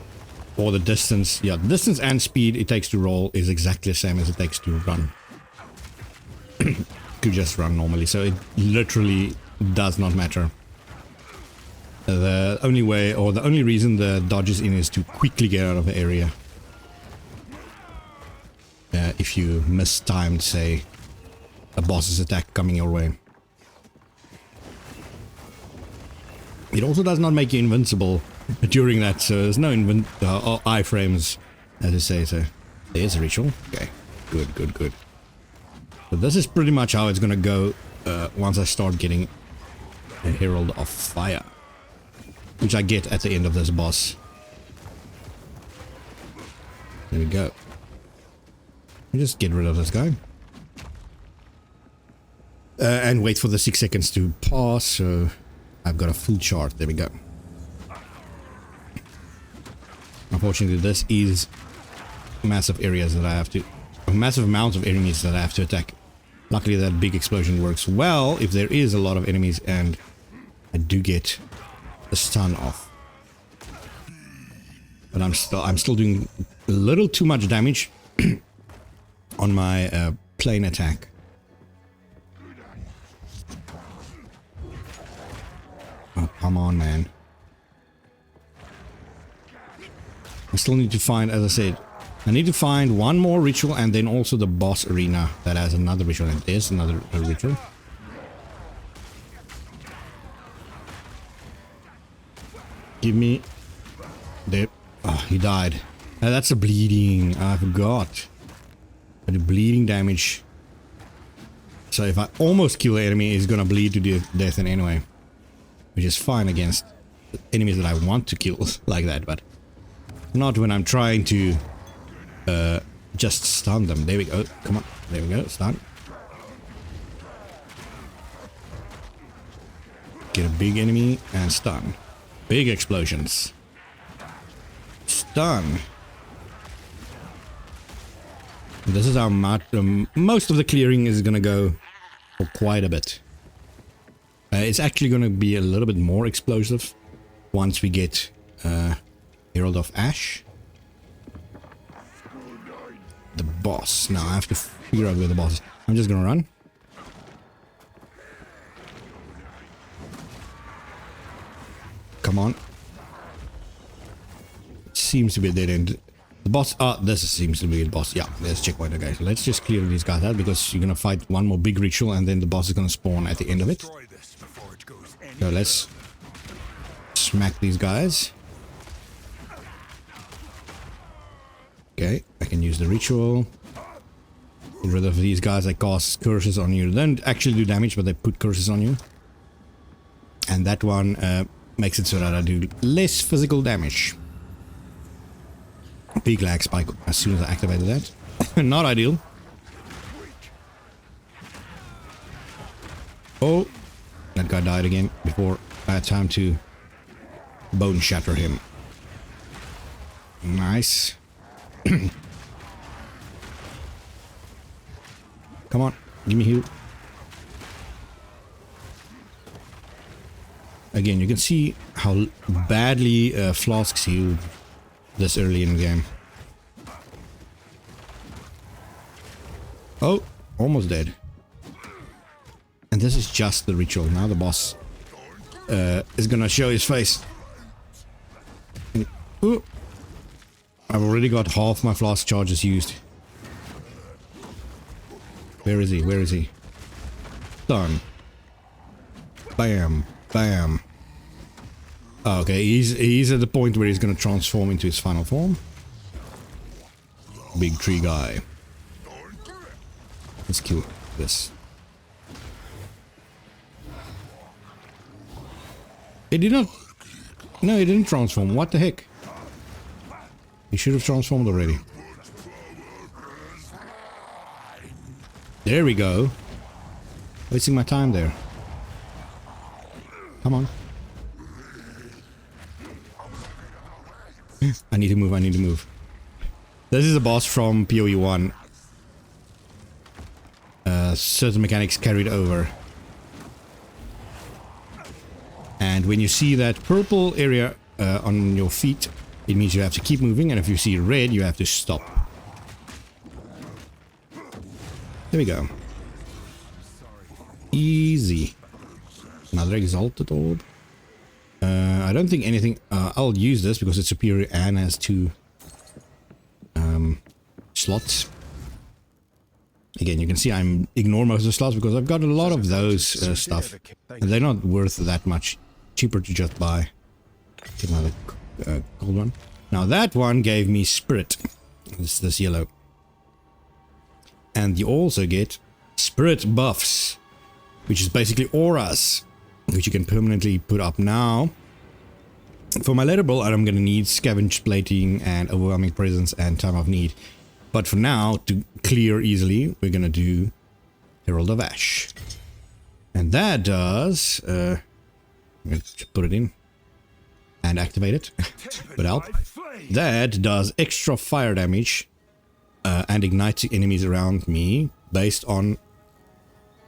or the distance, the distance and speed it takes to roll is exactly the same as it takes to run. To just run normally, so it literally does not matter. The only way, or the only reason the dodge is in is to quickly get out of the area. If you mistimed, say, a boss's attack coming your way. It also does not make you invincible during that, so there's no iframes, as you say, so there's a ritual. Okay, good. So this is pretty much how it's gonna go once I start getting a Herald of Fire, which I get at the end of this boss. There we go. Just get rid of this guy. And wait for the 6 seconds to pass, so I've got a full chart. There we go. Unfortunately, this is massive areas that I have to... a massive amount of enemies that I have to attack. Luckily, that big explosion works well if there is a lot of enemies and I do get the stun off. But I'm still doing a little too much damage on my plane attack. Oh, come on, man. I still need to find, as I said, I need to find one more ritual and then also the boss arena that has another ritual. And there's another ritual. Give me... There. Oh, he died. That's a bleeding. I forgot. I do bleeding damage. So if I almost kill the enemy, he's gonna bleed to death anyway. Which is fine against enemies that I want to kill like that, but not when I'm trying to just stun them. There we go. Come on. There we go. Stun. Get a big enemy and stun. Big explosions. Stun. This is how much, most of the clearing is gonna go for quite a bit. It's actually gonna be a little bit more explosive once we get Herald of Ash. The boss. Now I have to figure out where the boss is. I'm just gonna run. Come on. It seems to be a dead end. The boss, this seems to be the boss. Yeah, there's checkpoint. Okay, so let's just clear these guys out because you're gonna fight one more big ritual and then the boss is gonna spawn at the end of it. So let's smack these guys. Okay, I can use the ritual. Get rid of these guys that cast curses on you. They don't actually do damage, but they put curses on you. And that one makes it so that I do less physical damage. Big lag spike as soon as I activated that. Not ideal. Oh, that guy died again before I had time to bone shatter him. Nice. Come on, give me heal. Again, you can see how badly Flask's healed this early in the game. Oh, almost dead. And this is just the ritual. Now the boss is gonna show his face. Ooh. I've already got half my flask charges used. Where is he? Where is he? Done. Bam. Bam. Oh, okay, he's at the point where he's gonna transform into his final form. Big tree guy. Let's kill this. It did not... No, it didn't transform. What the heck? He should have transformed already. There we go. Wasting my time there. Come on. I need to move, I need to move. This is a boss from PoE 1. Certain mechanics carried over. And when you see that purple area on your feet, it means you have to keep moving, and if you see red, you have to stop. There we go. Easy. Another exalted orb. I don't think anything... I'll use this because it's superior and has 2 slots. Again, you can see I'm ignore most of the slots because I've got a lot of those stuff. And they're not worth that much. Cheaper to just buy. Get another gold one. Now that one gave me spirit. This yellow. And you also get spirit buffs, which is basically auras, which you can permanently put up now. For my letter ball, I'm going to need scavenge plating and overwhelming presence and time of need. But for now, to clear easily, we're going to do Herald of Ash. And that does... put it in and activate it. Would help. That does extra fire damage and ignites enemies around me based on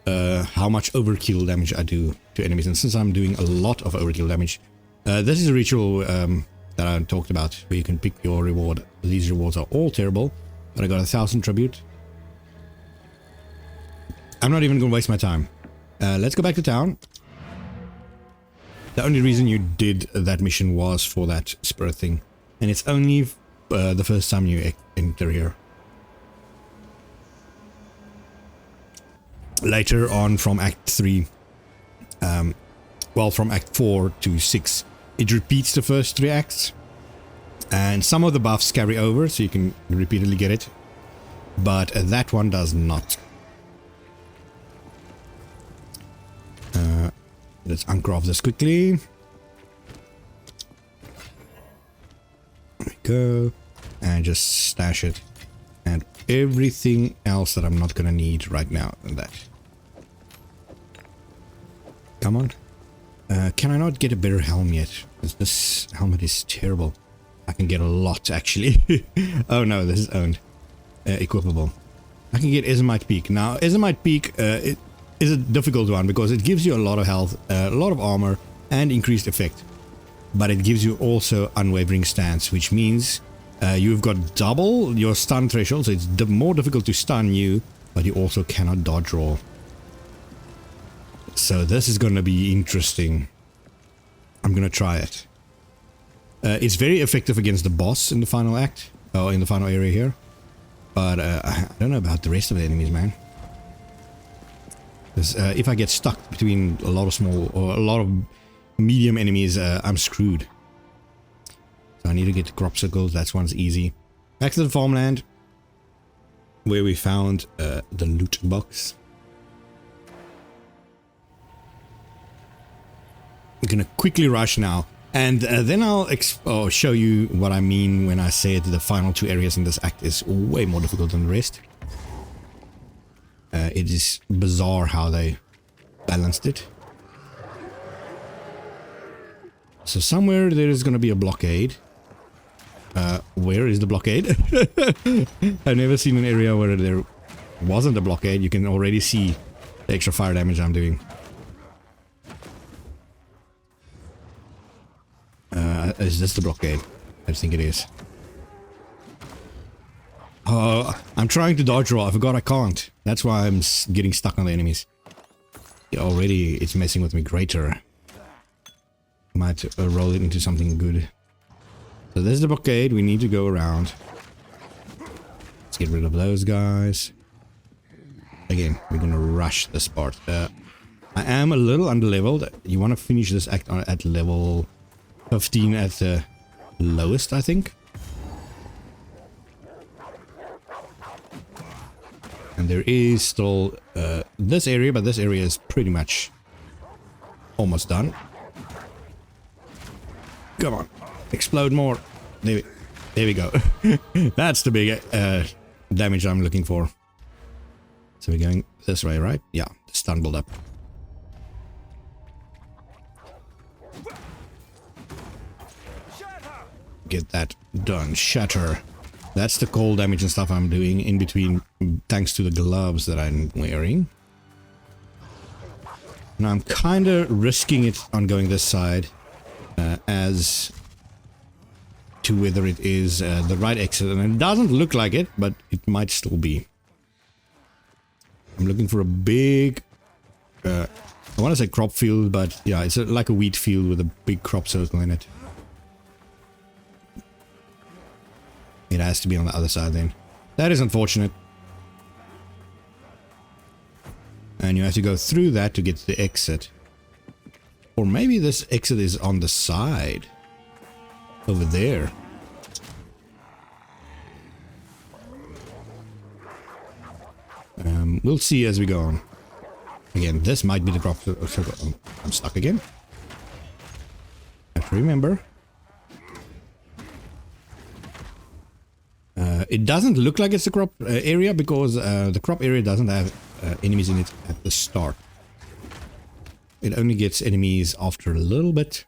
how much overkill damage I do to enemies. And since I'm doing a lot of overkill damage, this is a ritual that I talked about where you can pick your reward. These rewards are all terrible. But I got 1,000 tribute. I'm not even going to waste my time. Let's go back to town. The only reason you did that mission was for that spirit thing. And it's only the first time you enter here. Later on from Act 3, well, from Act 4 to 6, it repeats the first 3 acts. And some of the buffs carry over, so you can repeatedly get it. But that one does not. Let's uncraft this quickly. There we go. And just stash it. And everything else that I'm not gonna need right now. And that. Come on. Can I not get a better helm yet? This helmet is terrible. I can get a lot, actually. Oh no, this is owned. Equipable. I can get Ezomite Peak. Now, Ezomite Peak it is a difficult one because it gives you a lot of health, a lot of armor, and increased effect. But it gives you also unwavering stance, which means you've got double your stun threshold, so it's more difficult to stun you, but you also cannot dodge roll. So this is going to be interesting. I'm going to try it. It's very effective against the boss in the final act, or in the final area here. But I don't know about the rest of the enemies, man. Because if I get stuck between a lot of small or a lot of medium enemies, I'm screwed. So I need to get the crop circles. That one's easy. Back to the farmland, where we found the loot box. I'm gonna quickly rush now, and then I'll show you what I mean when I say the final 2 areas in this act is way more difficult than the rest. It is bizarre how they balanced it. So somewhere there is going to be a blockade. Where is the blockade? I've never seen an area where there wasn't a blockade. You can already see the extra fire damage I'm doing. Is this the blockade? I think it is. Oh, I'm trying to dodge roll. I forgot I can't. That's why I'm getting stuck on the enemies. Yeah, already it's messing with me greater. Might roll it into something good. So there's the blockade. We need to go around. Let's get rid of those guys. Again, we're gonna rush this part. I am a little underleveled. You want to finish this act at level 15 at the lowest, I think. And there is still this area, but this area is pretty much almost done. Come on, explode more. There we go. That's the big damage I'm looking for. So we're going this way, right? Yeah, the stun build up. Get that done. Shatter. That's the cold damage and stuff I'm doing in between, thanks to the gloves that I'm wearing. Now I'm kind of risking it on going this side, as to whether it is the right exit, and it doesn't look like it, but it might still be. I'm looking for a big, I want to say crop field, but yeah, it's like a wheat field with a big crop circle in it. It has to be on the other side then. That is unfortunate. And you have to go through that to get to the exit. Or maybe this exit is on the side. Over there. We'll see as we go on. Again, this might be the crop circle. I'm stuck again. I have to remember. It doesn't look like it's a crop area because the crop area doesn't have enemies in it at the start. It only gets enemies after a little bit.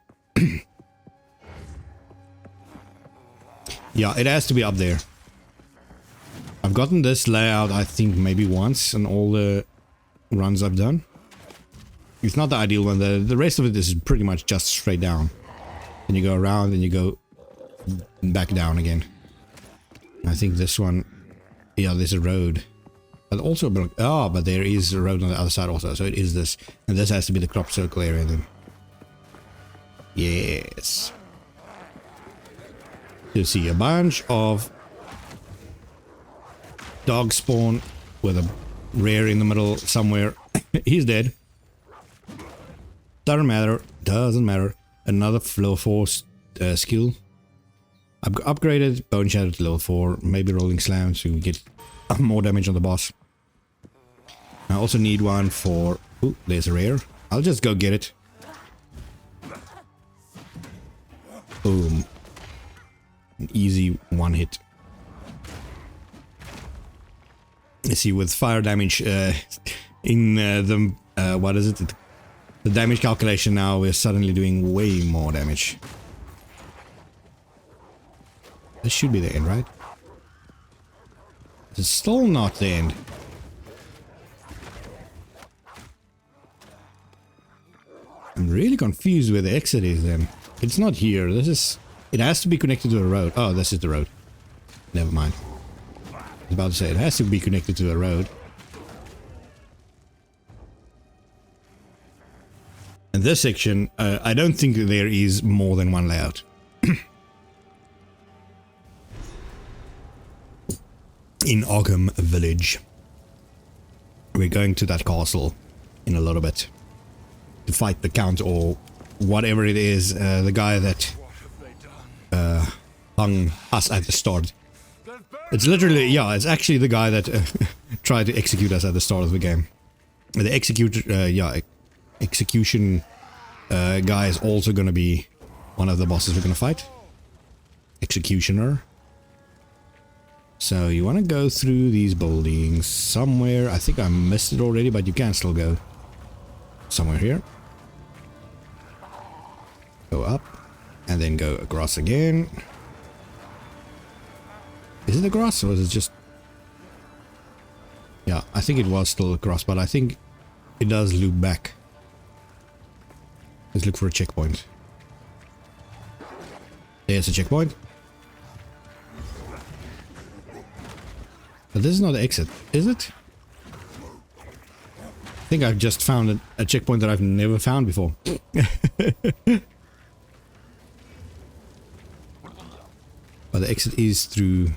Yeah, it has to be up there. I've gotten this layout, I think, maybe once in all the runs I've done. It's not the ideal one. The rest of it is pretty much just straight down. Then you go around and you go back down again. I think this one Yeah, there's a road. But also, but there is a road on the other side also. So it is this. And this has to be the crop circle area then. Yes. You see a bunch of dog spawn with a rare in the middle somewhere. He's dead. Doesn't matter. Doesn't matter. Another level 4 skill. I've upgraded Bone Shadow to level 4. Maybe Rolling Slam so we get more damage on the boss. I also need one for... Ooh, there's a rare. I'll just go get it. Boom. An easy one hit. You see, with fire damage in the... what is it? The damage calculation now, we're suddenly doing way more damage. This should be the end, right? It's still not the end. I'm really confused where the exit is then. It's not here. This is... It has to be connected to a road. Oh, this is the road. Never mind. I was about to say, it has to be connected to a road. And this section, I don't think there is more than one layout. In Ogham village. We're going to that castle in a little bit. To fight the count or whatever it is, the guy that hung us at the start. It's literally, yeah, it's actually the guy that tried to execute us at the start of the game. The execution guy is also going to be one of the bosses we're going to fight. Executioner. So you want to go through these buildings somewhere. I think I missed it already, but you can still go somewhere here. Go up and then go across again. Is it across or is it just... Yeah, I think it was still across, but I think it does loop back. Let's look for a checkpoint. There's a checkpoint. But this is not the exit, is it? I think I've just found a checkpoint that I've never found before. But the exit is through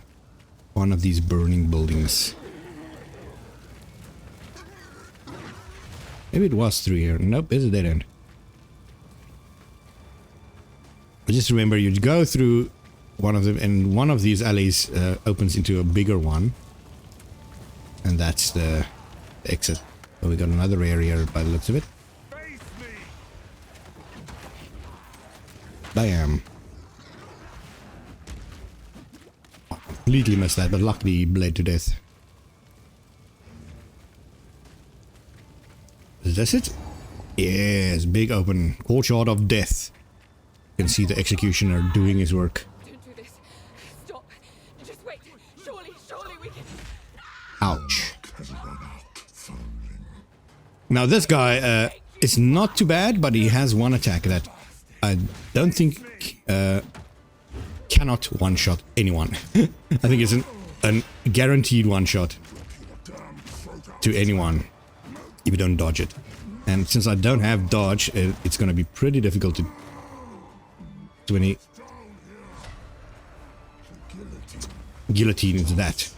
one of these burning buildings. Maybe it was through here. Nope, it's a dead end. But just remember, you go through one of them, and one of these alleys opens into a bigger one. And that's the exit. So we got another area by the looks of it. Bam. Oh, completely missed that, but luckily he bled to death. Is this it? Yes, big open courtyard of death. You can see the executioner doing his work.
Don't do this. Stop. Just wait. Surely we can...
Ouch. Now this guy is not too bad, but he has one attack that I don't think cannot one-shot anyone. I think it's an guaranteed one-shot to anyone if you don't dodge it. And since I don't have dodge, it's going to be pretty difficult to... 20... Guillotine into that.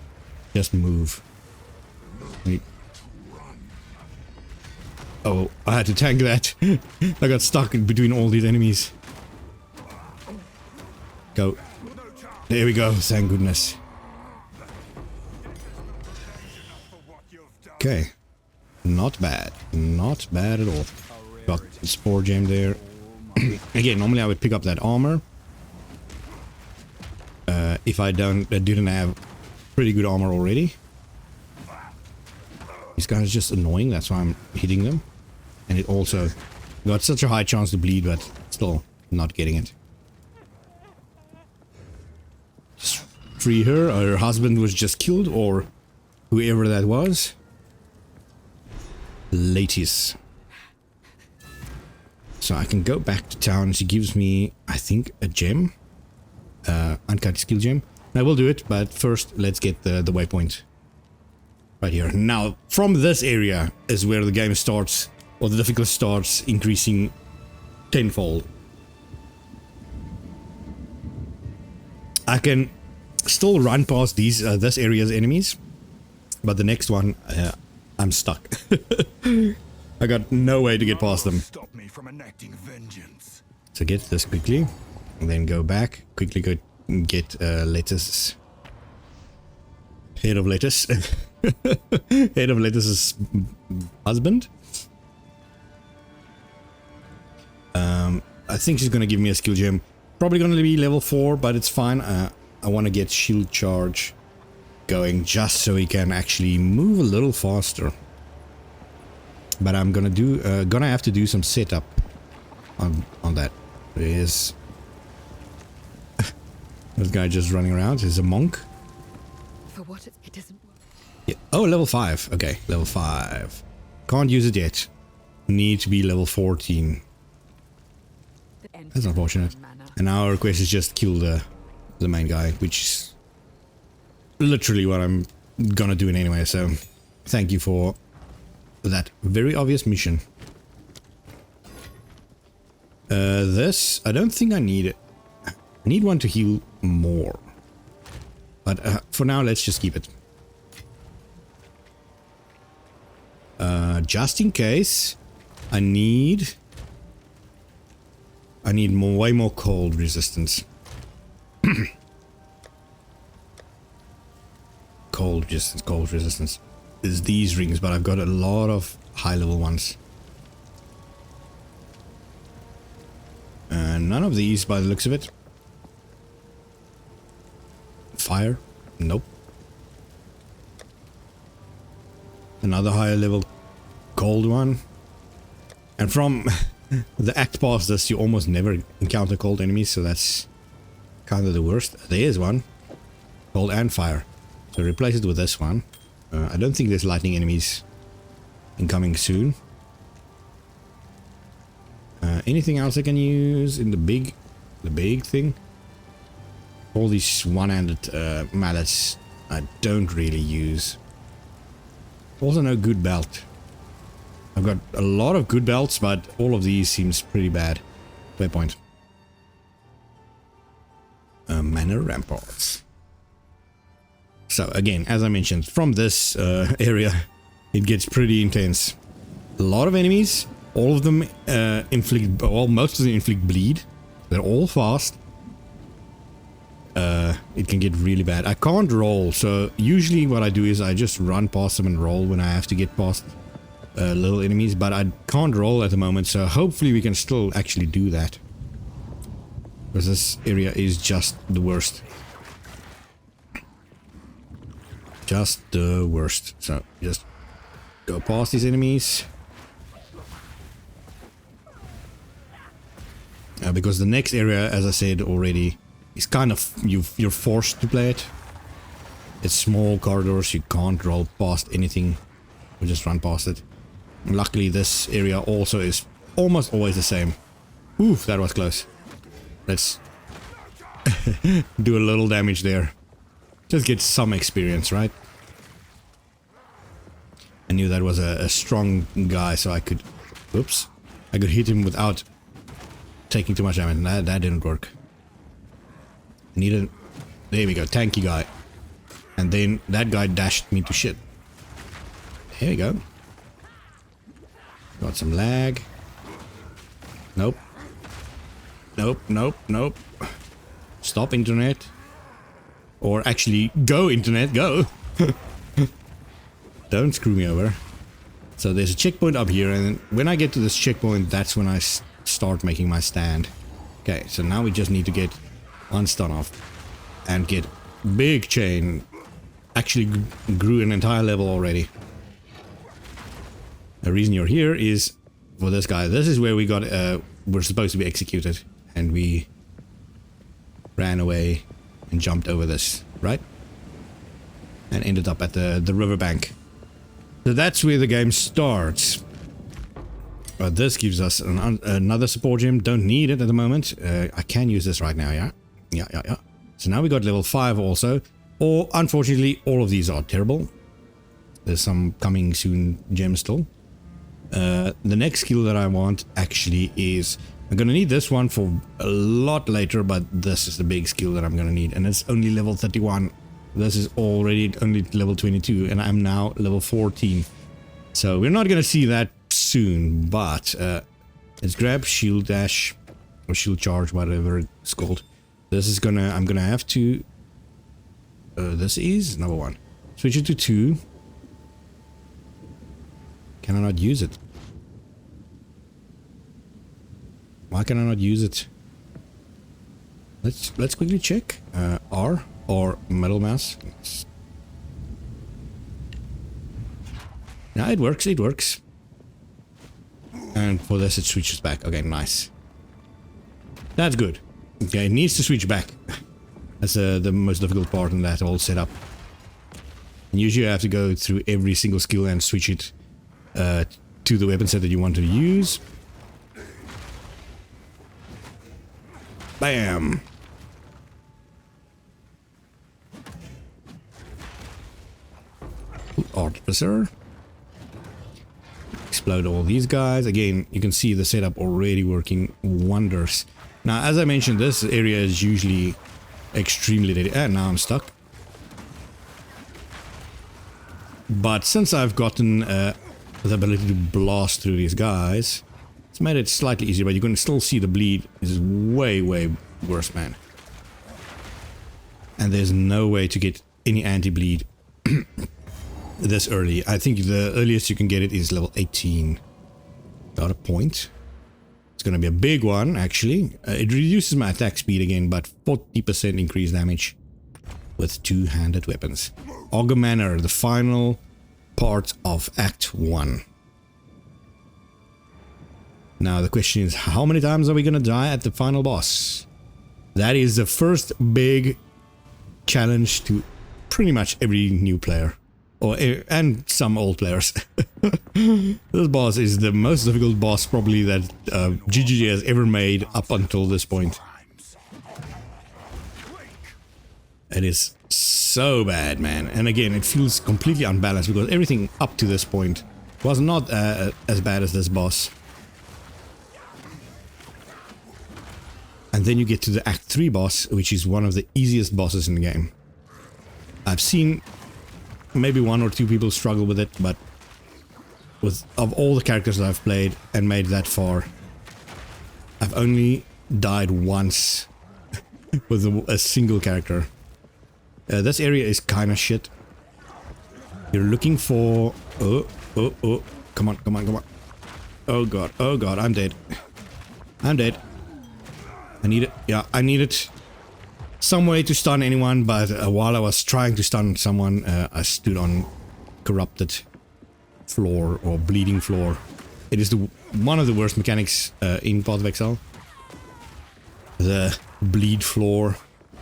Just move. Wait. Oh, I had to tank that. I got stuck in between all these enemies. Go. There we go, thank goodness. Okay. Not bad. Not bad at all. Got the Spore Gem there. Again, normally I would pick up that armor. If I didn't have pretty good armor already. These guys are just annoying, that's why I'm hitting them. And it also got such a high chance to bleed, but still not getting it. Just free her. Her husband was just killed, or whoever that was. Latius. So I can go back to town. She gives me, I think, a gem. Uncut skill gem. I will do it, but first let's get the waypoint Right here. Now, from this area is where the game starts, or the difficulty starts increasing tenfold. I can still run past these this area's enemies, but the next one, I'm stuck. I got no way to get past them.
Stop me from enacting vengeance.
So get this quickly, and then go back. Quickly go get lettuce. Head of lettuce. Head of lettuce's husband. I think she's gonna give me a skill gem. Probably gonna be level 4, but it's fine. I want to get shield charge going just so he can actually move a little faster. But I'm gonna have to do some setup on that. There's this guy just running around. He's a monk.
For what it doesn't work.
Yeah. Oh, level 5. Okay, level 5. Can't use it yet. Need to be level 14. That's unfortunate. And our request is just kill the main guy, which is literally what I'm gonna do anyway. So thank you for that very obvious mission. This, I don't think I need it. I need one to heal more. But for now, let's just keep it. Just in case, I need way more cold resistance. Cold resistance is these rings, but I've got a lot of high level ones. None of these by the looks of it. Fire? Nope. Another higher level cold one. And from the act past this, you almost never encounter cold enemies, so that's kind of the worst. There is one. Cold and fire. So replace it with this one. I don't think there's lightning enemies incoming soon. Anything else I can use in the big thing? All these one-handed mallets I don't really use. Also no good belt. I've got a lot of good belts, but all of these seems pretty bad. Waypoint. Manor Ramparts. So again, as I mentioned, from this area, it gets pretty intense. A lot of enemies, all of them inflict, well, most of them inflict bleed. They're all fast. It can get really bad. I can't roll, so usually what I do is I just run past them and roll when I have to get past little enemies, but I can't roll at the moment, so hopefully we can still actually do that. Because this area is just the worst. Just the worst. So just go past these enemies. Because the next area, as I said already, is kind of you're forced to play it. It's small corridors, you can't roll past anything. We just run past it. And luckily this area also is almost always the same. Oof, that was close. Let's do a little damage there. Just get some experience, right? I knew that was a strong guy, so I could... Oops. I could hit him without taking too much damage. That didn't work. Needed... There we go, tanky guy. And then that guy dashed me to shit. There we go. Got some lag. Nope. Nope, nope, nope. Stop internet. Or actually, go internet, go! Don't screw me over. So there's a checkpoint up here, and when I get to this checkpoint, that's when I start making my stand. Okay, so now we just need to get one stun off. And get big chain. Actually grew an entire level already. The reason you're here is for this guy. This is where we got, we're supposed to be executed. And we ran away and jumped over this, right? And ended up at the riverbank. So that's where the game starts. But this gives us another support gem. Don't need it at the moment. I can use this right now, yeah? Yeah. So now we got level 5 also. Or, unfortunately, all of these are terrible. There's some coming soon gems still. The next skill that I want actually is... I'm gonna need this one for a lot later, but this is the big skill that I'm gonna need. And it's only level 31. This is already only level 22, and I'm now level 14. So we're not gonna see that soon, but let's grab shield dash or shield charge, whatever it's called. This is gonna... I'm gonna have to... this is number 1. Switch it to 2. Can I not use it? Why can I not use it? Let's quickly check. R or metal mouse. Now it works, it works. And for this it switches back. Okay, nice. That's good. Okay, it needs to switch back. That's the most difficult part in that whole setup. And usually you have to go through every single skill and switch it to the weapon set that you want to use. Bam! Artificer. Explode all these guys. Again, you can see the setup already working wonders. Now, as I mentioned, this area is usually extremely dead. And now I'm stuck. But since I've gotten the ability to blast through these guys, it's made it slightly easier, but you can still see the bleed is way, way worse, man. And there's no way to get any anti-bleed this early. I think the earliest you can get it is level 18. Got a point. It's gonna be a big one, actually. It reduces my attack speed again, but 40% increased damage with two-handed weapons. Ogham Manor, the final part of Act 1. Now the question is, how many times are we gonna die at the final boss? That is the first big challenge to pretty much every new player. And some old players. This boss is the most difficult boss probably that GGG has ever made up until this point. It is so bad, man. And again, it feels completely unbalanced because everything up to this point was not as bad as this boss. And then you get to the Act 3 boss, which is one of the easiest bosses in the game. I've seen maybe 1 or 2 people struggle with it, but of all the characters that I've played and made that far, I've only died once with a single character. This area is kind of shit. You're looking for... Oh, come on, come on, come on. Oh god, I'm dead. I'm dead. I need it. Yeah, I needed some way to stun anyone, but while I was trying to stun someone, I stood on corrupted floor or bleeding floor. It is one of the worst mechanics in Path of Exile. The bleed floor.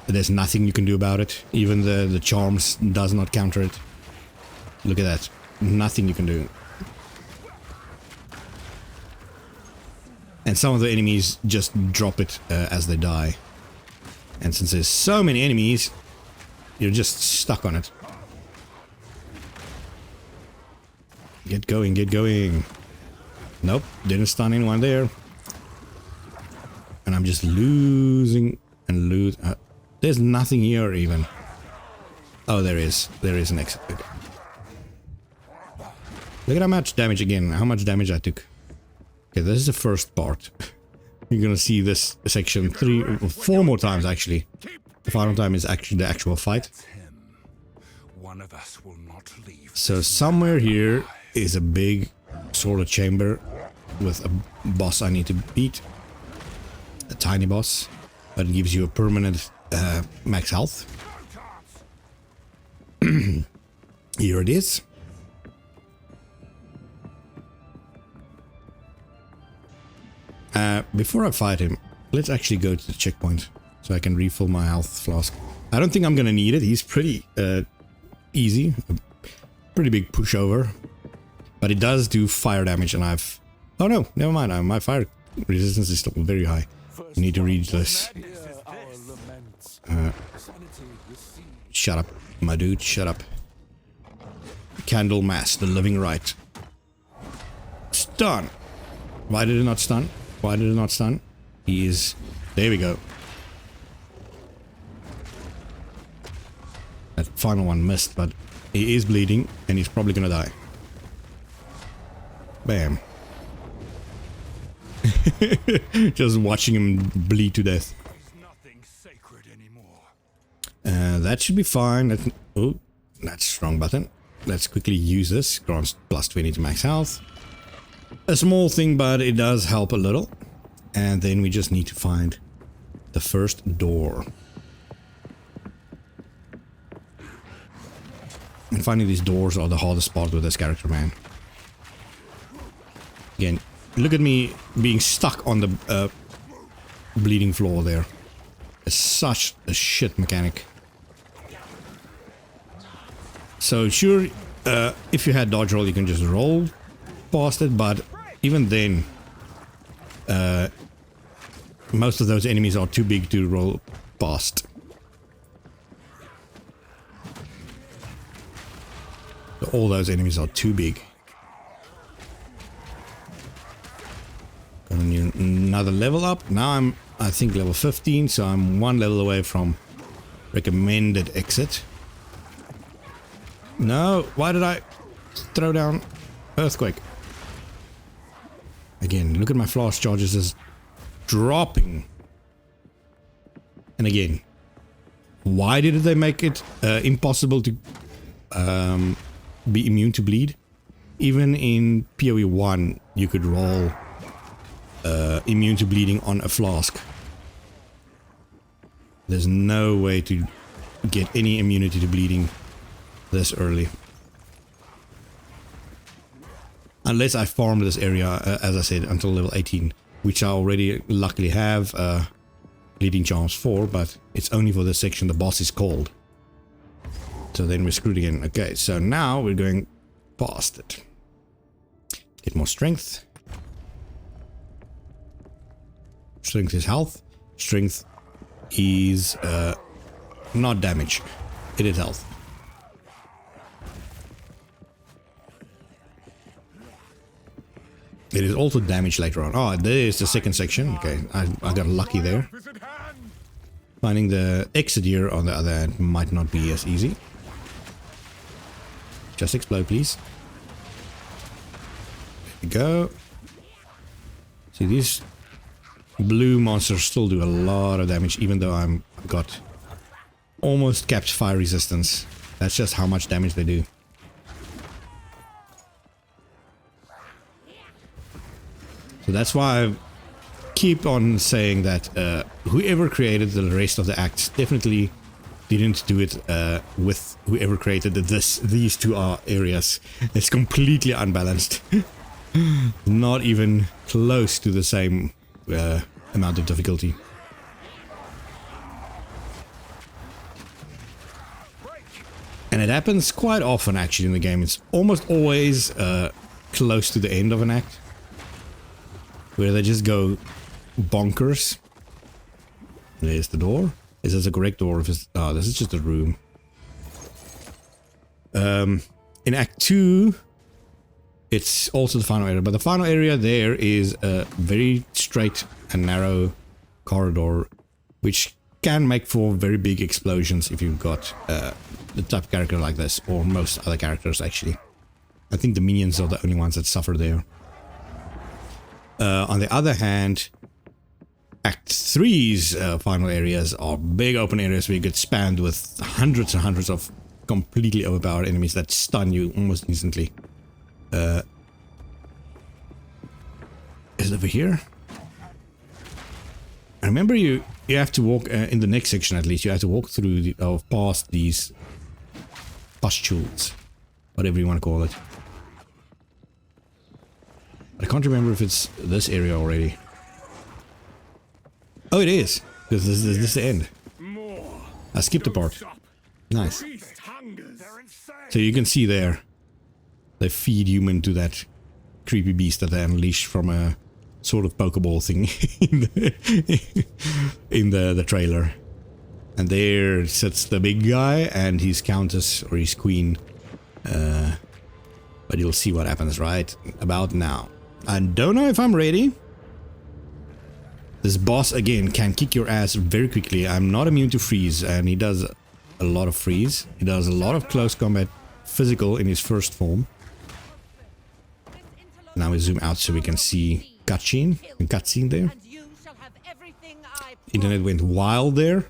There's nothing you can do about it. Even the charms does not counter it. Look at that. Nothing you can do. And some of the enemies just drop it as they die. And since there's so many enemies, you're just stuck on it. Get going, get going. Nope, didn't stun anyone there. And I'm just losing and lose. There's nothing here even. Oh, there is. There is an exit. Okay. Look at how much damage again. How much damage I took. Okay, this is the first part. You're gonna see this section 3 or 4 more times actually. The final time is actually the actual fight. So somewhere here is a big sort of chamber with a boss I need to beat. A tiny boss, but it gives you a permanent max health. Here it is. Before I fight him, let's actually go to the checkpoint so I can refill my health flask. I don't think I'm gonna need it. He's pretty easy, a pretty big pushover, but it does do fire damage, and I've... Oh no, never mind. My fire resistance is still very high. I need to read this. Shut up, my dude. Shut up. Candlemass, the living right. Stun. Why did it not stun? Why did it not stun? He is... There we go. That final one missed, but he is bleeding and he's probably gonna die. Bam. Just watching him bleed to death.
Nothing sacred anymore.
That should be fine. Oh, that's wrong button. Let's quickly use this. Grants plus 20 to max health. A small thing, but it does help a little. And then we just need to find the first door. And finding these doors are the hardest part with this character, man. Again, look at me being stuck on the bleeding floor there. It's such a shit mechanic. So sure, if you had dodge roll, you can just roll past it, but even then, most of those enemies are too big to roll past. All those enemies are too big. Gonna need another level up. Now I'm, I think, level 15, so I'm one level away from recommended exit. No, why did I throw down earthquake? Again, look at my flash charges is dropping. And again, why did they make it impossible to be immune to bleed? Even in PoE 1, you could roll immune to bleeding on a flask. There's no way to get any immunity to bleeding this early. Unless I farm this area, as I said, until level 18, which I already luckily have bleeding charms for, but it's only for this section the boss is called. So then we're screwed again. Okay, so now we're going past it. Get more strength. Strength is health. Strength is not damage. It is health. It is also damage later on. Oh, there's the second section. Okay, I got lucky there. Finding the exit here, on the other hand, might not be as easy. Just explode, please. There we go. See, these blue monsters still do a lot of damage, even though I've got almost capped fire resistance. That's just how much damage they do. So that's why I keep on saying that whoever created the rest of the acts definitely didn't do it with whoever created these two areas. It's completely unbalanced. Not even close to the same amount of difficulty. And it happens quite often actually in the game. It's almost always close to the end of an act, where they just go bonkers. There's the door. Is this a correct door? Oh, this is just a room. In Act 2, it's also the final area, but the final area there is a very straight and narrow corridor, which can make for very big explosions if you've got the type of character like this, or most other characters actually. I think the minions are the only ones that suffer there. On the other hand, Act 3's final areas are big open areas where you get spammed with hundreds and hundreds of completely overpowered enemies that stun you almost instantly. Is it over here? I remember you have to walk, in the next section at least, you have to walk through, past these pustules, whatever you want to call it. I can't remember if it's this area already. Oh, it is, because this is the end. I skipped a part. Nice. So you can see there, they feed human to that creepy beast that they unleash from a sort of Pokeball thing in the trailer. And there sits the big guy and his countess or his queen But you'll see what happens right about now. I don't know if I'm ready. This boss, again, can kick your ass very quickly. I'm not immune to freeze, and he does a lot of freeze. He does a lot of close combat physical in his first form. Now we zoom out so we can see cutscene there. Internet went wild there.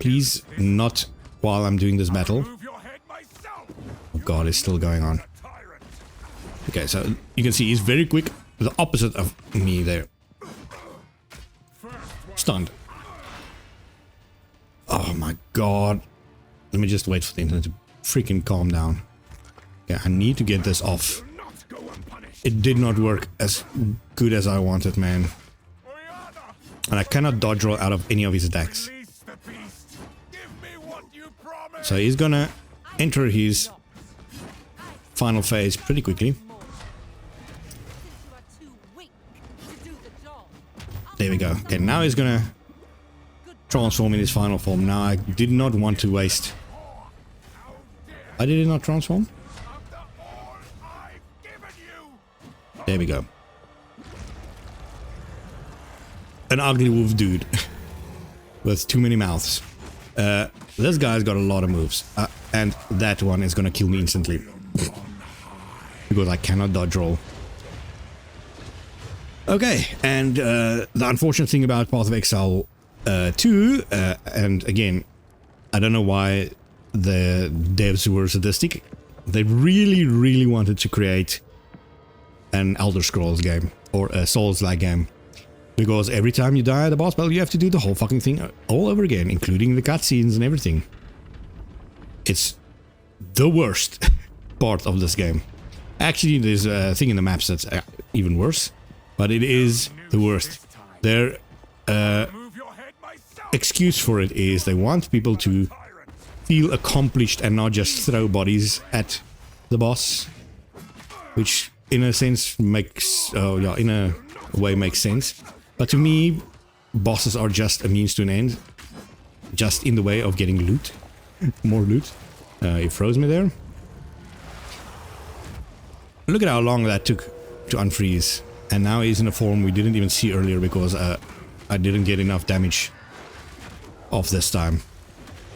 Please, not while I'm doing this battle. Oh god, it's still going on. Okay, so you can see he's very quick. The opposite of me there. Stunned. Oh my god. Let me just wait for the internet to freaking calm down. Yeah, I need to get this off. It did not work as good as I wanted, man. And I cannot dodge roll out of any of his attacks. So he's gonna enter his final phase pretty quickly. There we go. Okay, now he's gonna transform in his final form. Now I did not want to waste. Why did it not transform? There we go. An ugly wolf dude with too many mouths. This guy's got a lot of moves, and that one is gonna kill me instantly because I cannot dodge roll. Okay, and the unfortunate thing about Path of Exile 2, and again, I don't know why the devs were sadistic. They really wanted to create an Elder Scrolls game or a Souls-like game. Because every time you die at a boss battle, you have to do the whole fucking thing all over again, including the cutscenes and everything. It's the worst part of this game. Actually, there's a thing in the maps that's even worse, but it is the worst. Their excuse for it is they want people to feel accomplished and not just throw bodies at the boss, which in a sense makes, in a way makes sense. But to me, bosses are just a means to an end, just in the way of getting loot, more loot. It froze me there. Look at how long that took to unfreeze, and now he's in a form we didn't even see earlier because I didn't get enough damage off this time,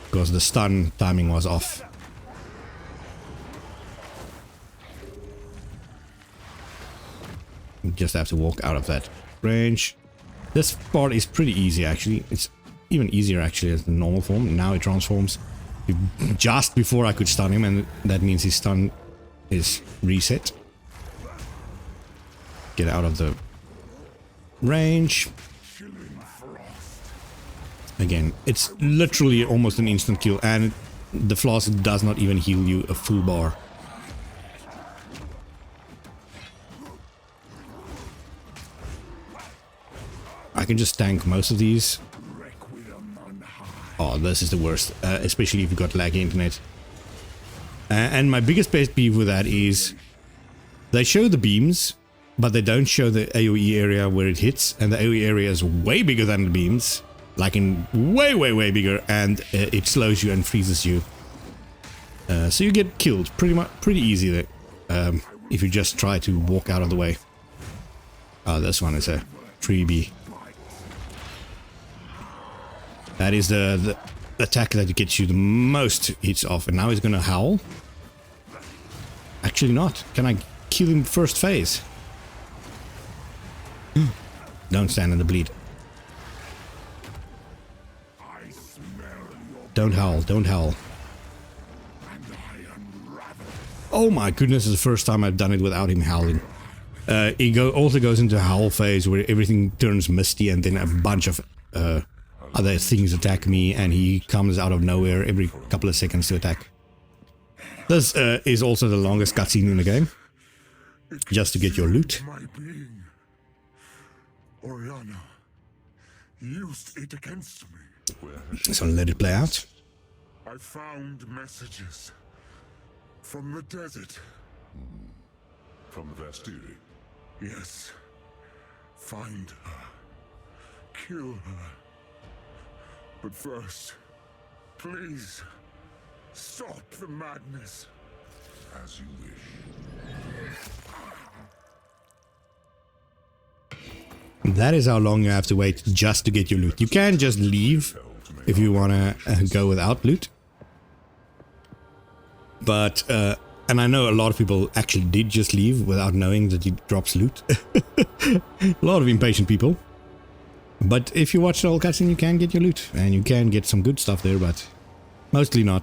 because the stun timing was off. You just have to walk out of that range. This part is pretty easy actually. It's even easier actually as the normal form. Now it transforms just before I could stun him, and that means his stun is reset. Get out of the range. Again, it's literally almost an instant kill, and the flask does not even heal you a full bar. I can just tank most of these. Oh, this is the worst, especially if you've got laggy internet. And my biggest pet peeve with that is they show the beams, but they don't show the AoE area where it hits, and the AoE area is way bigger than the beams, like in way bigger, and it slows you and freezes you. So you get killed pretty easy there, if you just try to walk out of the way. Oh, this one is a freebie. That is the attack that gets you the most hits off, and now he's gonna howl. Actually not. Can I kill him first phase? Don't stand in the bleed. Don't howl, don't howl. Oh my goodness, it's the first time I've done it without him howling. He also goes into howl phase where everything turns misty, and then a bunch of other things attack me, and he comes out of nowhere every couple of seconds to attack. This is also the longest cutscene in the game, just to get your loot.
Oriana used it against me.
So let it play out.
I found messages from the desert.
From Vastiri?
Yes. Find her. Kill her. But first, please, stop the madness.
As you wish.
That is how long you have to wait just to get your loot. You can just leave if you want to go without loot. But, and I know a lot of people actually did just leave without knowing that it drops loot. A lot of impatient people. But if you watch the whole cutscene, you can get your loot. And you can get some good stuff there, but mostly not.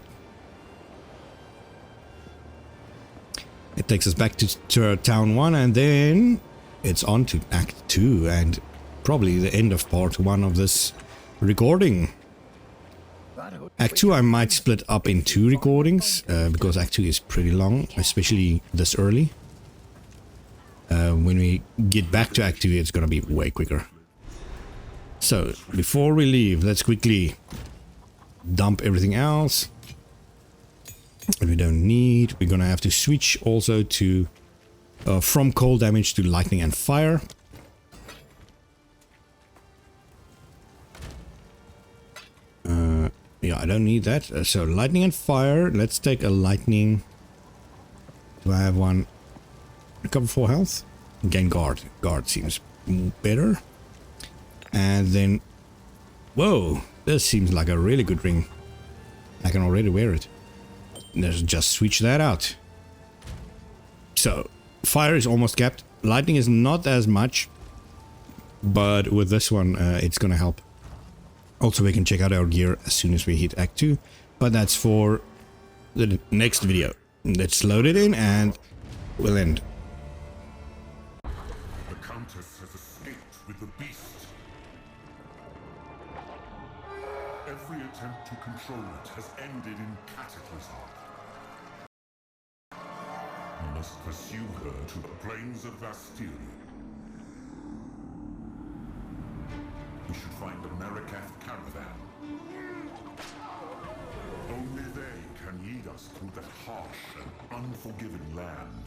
It takes us back to Town 1, and then it's on to Act 2, and probably the end of Part 1 of this recording. Act 2 I might split up in 2 recordings, because Act 2 is pretty long, especially this early. When we get back to Act 2, it's gonna be way quicker. So, before we leave, let's quickly dump everything else that we don't need. We're gonna have to switch also to from cold damage to lightning and fire. Yeah, I don't need that. So lightning and fire. Let's take a lightning. Do I have one? Recover 4 health. Gain guard. Guard seems better. And then, whoa, this seems like a really good ring. I can already wear it. Let's just switch that out. So, fire is almost capped. Lightning is not as much. But with this one, it's gonna help. Also, we can check out our gear as soon as we hit Act 2. But that's for the next video. Let's load it in and we'll end.
The Countess has escaped with the beast. Every attempt to control it has ended in cataclysm. We must pursue her to the plains of Vastiri. We should find a Marikath caravan. Only they can lead us through that harsh and unforgiving land.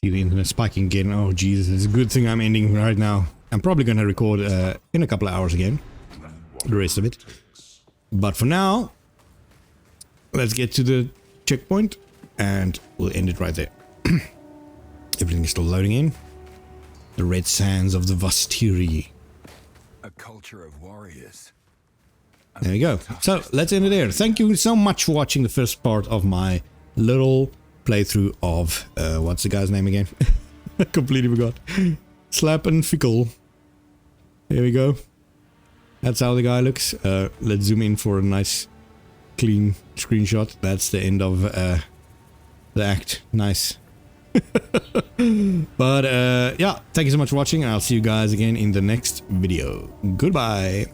See the internet spiking again. Oh Jesus, it's a good thing I'm ending right now. I'm probably gonna record in a couple of hours again. The rest of it. But for now, let's get to the checkpoint and we'll end it right there. Everything is still loading in. The red sands of the Vastiri.
A culture of warriors.
There we go. So let's end it there. Thank you so much for watching the first part of my little playthrough of what's the guy's name again? I completely forgot. Slap and Fickle. There we go. That's how the guy looks. Let's zoom in for a nice clean screenshot. That's the end of the act. Nice. But yeah, thank you so much for watching, and I'll see you guys again in the next video. Goodbye.